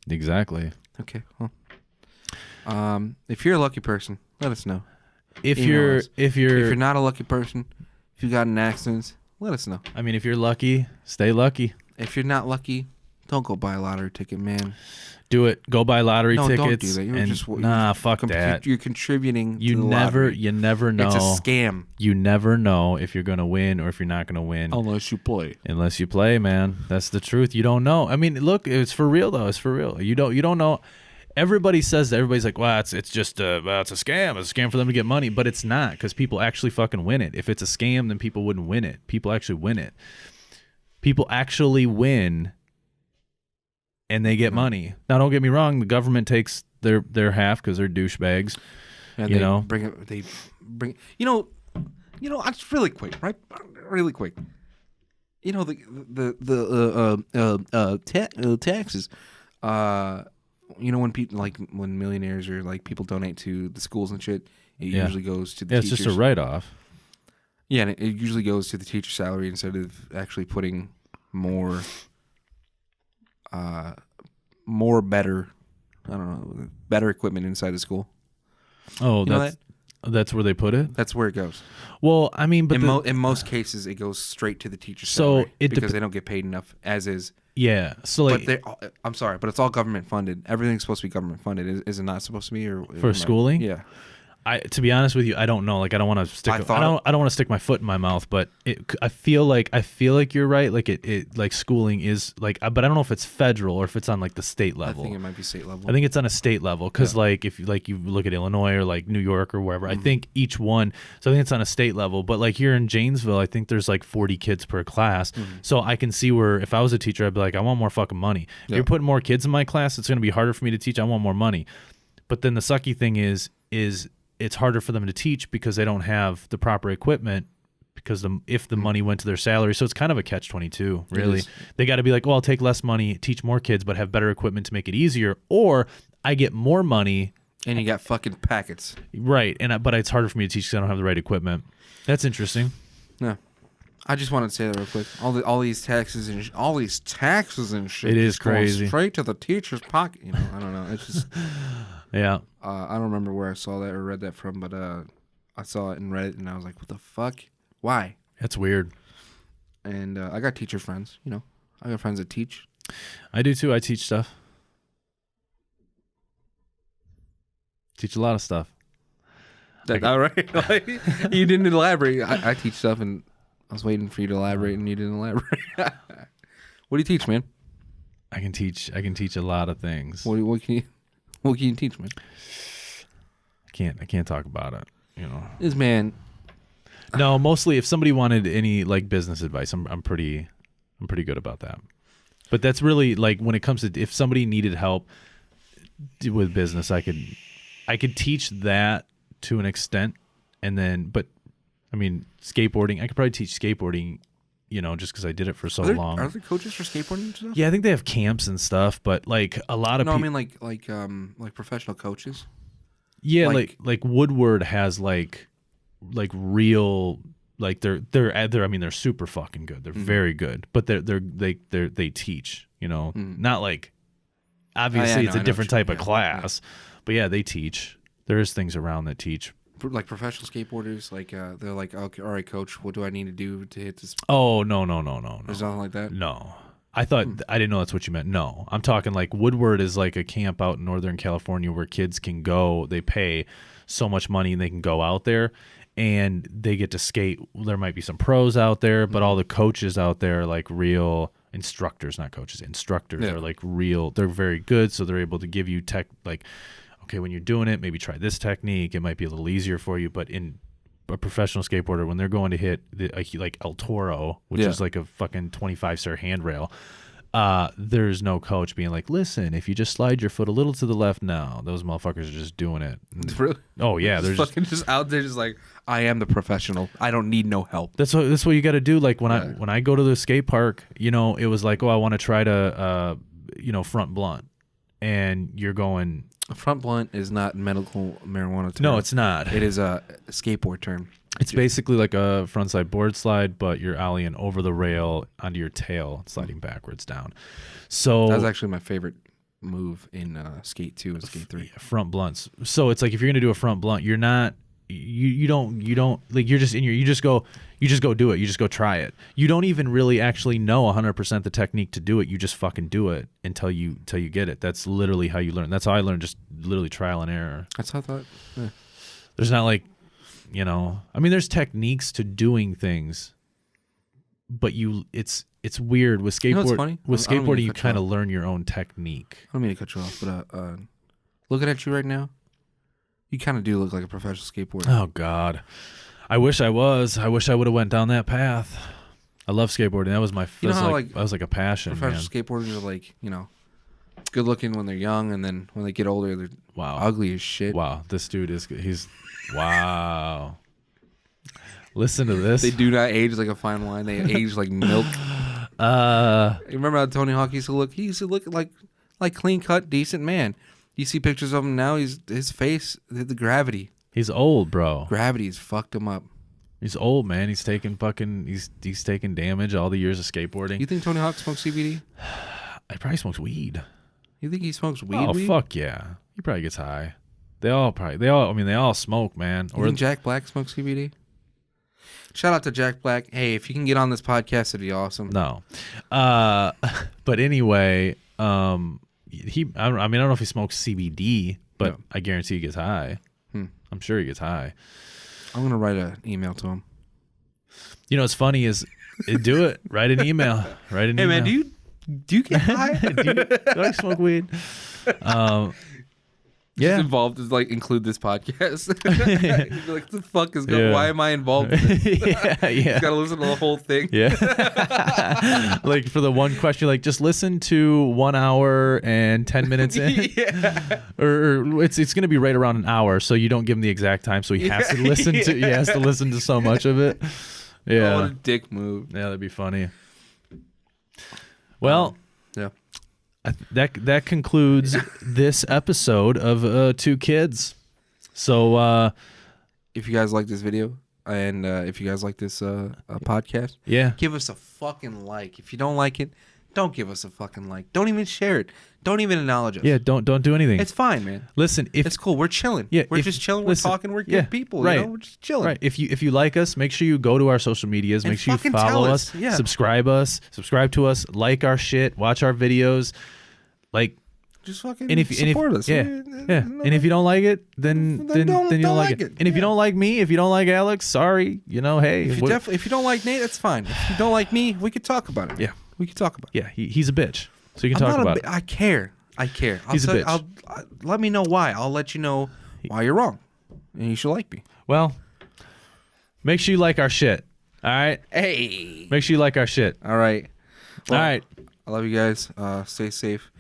B: Exactly.
A: Okay, well. If you're a lucky person, let us know.
B: If you're
A: not a lucky person, if you got an accident, let us know.
B: I mean, if you're lucky, stay lucky.
A: If you're not lucky, don't go buy a lottery ticket, man.
B: Do it. Go buy lottery tickets.
A: Don't do that.
B: Fuck that.
A: You're contributing to the
B: lottery.
A: lottery.
B: You never know.
A: It's a scam.
B: You never know if you're going to win or if you're not going to win.
A: Unless you play.
B: Unless you play, man. That's the truth. You don't know. I mean, look, it's for real, though. It's for real. You don't know. Everybody says that. Everybody's like, well, it's it's a scam. It's a scam for them to get money. But it's not, because people actually fucking win it. If it's a scam, then people wouldn't win it. People actually win it. People actually win, and they get money. Now, don't get me wrong. The government takes their half because they're douchebags.
A: And they bring. You know. It's really quick, right? Really quick. You know the taxes. You know when people when millionaires or like people donate to the schools and shit, it usually goes to the teachers.
B: It's just a write-off.
A: Yeah, and it usually goes to the teacher's salary instead of actually putting more better equipment inside the school.
B: Oh, that's where they put it?
A: That's where it goes.
B: Well, I mean, but
A: in most cases, it goes straight to the teacher's salary because they don't get paid enough as is.
B: Yeah. So like,
A: I'm sorry, but it's all government funded. Everything's supposed to be government funded. Is it not supposed to be? Or
B: for schooling?
A: Yeah.
B: To be honest with you, I don't know. Like, I don't want to stick. I don't want to stick my foot in my mouth. But I feel like you're right. Like it like schooling is like, but I don't know if it's federal or if it's on like the state level.
A: I think it might be state level.
B: I think it's on a state level because like if you look at Illinois or like New York or wherever, I think each one. So I think it's on a state level. But like here in Janesville, I think there's like 40 kids per class. So I can see where if I was a teacher, I'd be like, I want more fucking money. If you're putting more kids in my class, it's going to be harder for me to teach. I want more money. But then the sucky thing is it's harder for them to teach because they don't have the proper equipment because if the money went to their salary. So it's kind of a catch-22, really. They got to be like, well, I'll take less money, teach more kids, but have better equipment to make it easier. Or I get more money.
A: And you got fucking packets.
B: Right. But it's harder for me to teach because I don't have the right equipment. That's interesting.
A: Yeah. I just wanted to say that real quick. All these taxes and shit.
B: It is crazy.
A: Straight to the teacher's pocket. You know, I don't know. It's just...
B: Yeah.
A: I don't remember where I saw that or read that from, but I saw it and read it, and I was like, what the fuck? Why?
B: That's weird.
A: And I got teacher friends, you know. I got friends that teach.
B: I do too. I teach stuff. Teach a lot of stuff.
A: All right. Like, you didn't elaborate. I teach stuff, and I was waiting for you to elaborate, and you didn't elaborate. What do you teach, man?
B: I can teach a lot of things.
A: What can you teach, man?
B: I can't talk about it. You know,
A: this man.
B: No, mostly if somebody wanted any like business advice, I'm pretty good about that. But that's really like when it comes to if somebody needed help with business, I could teach that to an extent, and then but I mean skateboarding, I could probably teach skateboarding. You know, just because I did it for so long.
A: Are there coaches for skateboarding and stuff?
B: Yeah, I think they have camps and stuff, but like a lot of
A: people. No, I mean like professional coaches.
B: Yeah, like Woodward has like real like they're I mean they're super fucking good. They're very good, but they teach. You know, not like obviously it's a different type of class, but yeah, they teach. There is things around that teach.
A: Like professional skateboarders, like they're like, okay, all right, coach, what do I need to do to hit this?
B: Oh no.
A: There's nothing like that.
B: No, I thought I didn't know that's what you meant. No, I'm talking like Woodward is like a camp out in Northern California where kids can go. They pay so much money and they can go out there and they get to skate. There might be some pros out there, but all the coaches out there are like real instructors, not coaches. Instructors are like real. They're very good, so they're able to give you tech like. Okay, when you're doing it, maybe try this technique. It might be a little easier for you. But in a professional skateboarder, when they're going to hit like El Toro, which is like a fucking 25-star handrail, there's no coach being like, listen, if you just slide your foot a little to the left now, those motherfuckers are just doing it.
A: Really?
B: Oh, yeah. They're
A: just out there just like, I am the professional. I don't need no help.
B: That's what you got to do. Like when I go to the skate park, you know, it was like, oh, I want to try to, front blunt. And you're going...
A: A front blunt is not medical marijuana term.
B: No, it's not.
A: It is a skateboard term.
B: It's basically like a frontside board slide, but you're ollieing over the rail onto your tail, sliding backwards down. So
A: that was actually my favorite move in Skate 2 and Skate 3.
B: Front blunts. So it's like if you're gonna do a front blunt, you're not. You don't like you're just in your. You just go do it. You just go try it. You don't even really actually know 100% the technique to do it. You just fucking do it until you get it. That's literally how you learn. That's how I learned, just literally trial and error.
A: That's how I thought. Yeah.
B: There's not like, I mean, there's techniques to doing things, but it's weird with skateboard.
A: You know what's funny?
B: With skateboarding, you kind of learn your own technique.
A: I don't mean to cut you off, but looking at you right now, you kind of do look like a professional skateboarder.
B: Oh God, I wish I was. I wish I would have went down that path. I love skateboarding. That was that was like a passion.
A: Professional skateboarders are like, good looking when they're young, and then when they get older, they're ugly as shit.
B: Wow, this dude he's wow. Listen to this.
A: They do not age like a fine wine. They age like milk. You remember how Tony Hawk used to look? He used to look like clean cut, decent man. You see pictures of him now. His face, the gravity.
B: He's old, bro.
A: Gravity's fucked him up.
B: He's old, man. He's taking he's taking damage all the years of skateboarding.
A: You think Tony Hawk smokes CBD?
B: He probably smokes weed.
A: You think he smokes weed?
B: Oh, fuck yeah. He probably gets high. They all smoke, man.
A: You think Jack Black smokes CBD? Shout out to Jack Black. Hey, if you can get on this podcast, it'd be awesome.
B: No. But anyway, I don't know if he smokes CBD, but no. I guarantee he gets high. I'm sure he gets high.
A: I'm gonna write an email to him.
B: You know what's funny is do it. Write an email. Write an email.
A: Man, do you get high?
B: do I smoke weed?
A: Just involved is like include this podcast. You'd be like, the fuck is going? Why am I involved in this? You gotta listen to the whole thing.
B: Yeah. Like for the one question, like just listen to 1 hour and 10 minutes in. Or it's gonna be right around an hour, so you don't give him the exact time, so he has to listen to so much of it. Yeah.
A: Oh, what a dick move.
B: Yeah, that'd be funny. Well,
A: yeah.
B: That concludes this episode of Two Kids. So
A: if you guys like this video and if you guys like this podcast, give us a fucking like. If you don't like it, don't give us a fucking like. Don't even share it. Don't even acknowledge us.
B: Yeah, don't do anything.
A: It's fine, man.
B: Listen,
A: it's cool. We're chilling.
B: Yeah,
A: we're just chilling. We're talking. We're good people.
B: Right.
A: You know? We're just chilling.
B: Right. If you like us, make sure you go to our social medias. Make sure you follow us.
A: Yeah.
B: Subscribe to us. Like our shit. Watch our videos. Like,
A: just fucking support us.
B: Yeah. And if you don't like it, then you don't like it. And if you don't like me, if you don't like Alex, sorry. You know, hey.
A: If you don't like Nate, that's fine. If you don't like me, we could talk about it.
B: Yeah.
A: We could talk about it.
B: Yeah. He's a bitch. So you can talk about it.
A: I care.
B: He's a bitch.
A: Let me know why. I'll let you know why you're wrong. And you should like me.
B: Well, make sure you like our shit. All right?
A: Hey.
B: Make sure you like our shit.
A: All right. Well,
B: all right.
A: I love you guys. Stay safe.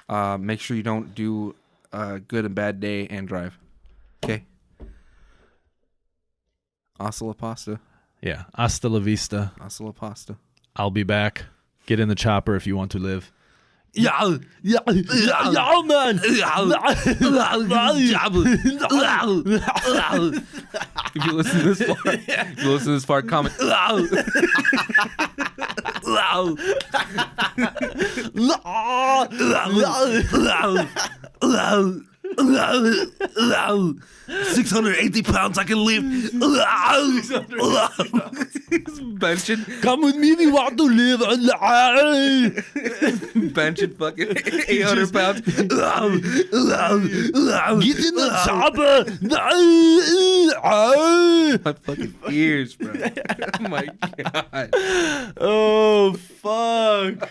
A: Make sure you don't do a good and bad day and drive. Okay? Hasta la pasta.
B: Yeah. Hasta la vista.
A: Hasta la pasta.
B: I'll be back. Get in the chopper if you want to live.
C: Yeah, man.
A: If you listen to this far, comment. £680 I can live. Benching.
C: Come with me if you want to live.
A: Benching fucking 800 pounds.
C: Get in the chopper.
A: My fucking ears, bro. Oh my god.
B: Oh, fuck.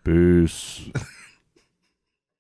B: Peace.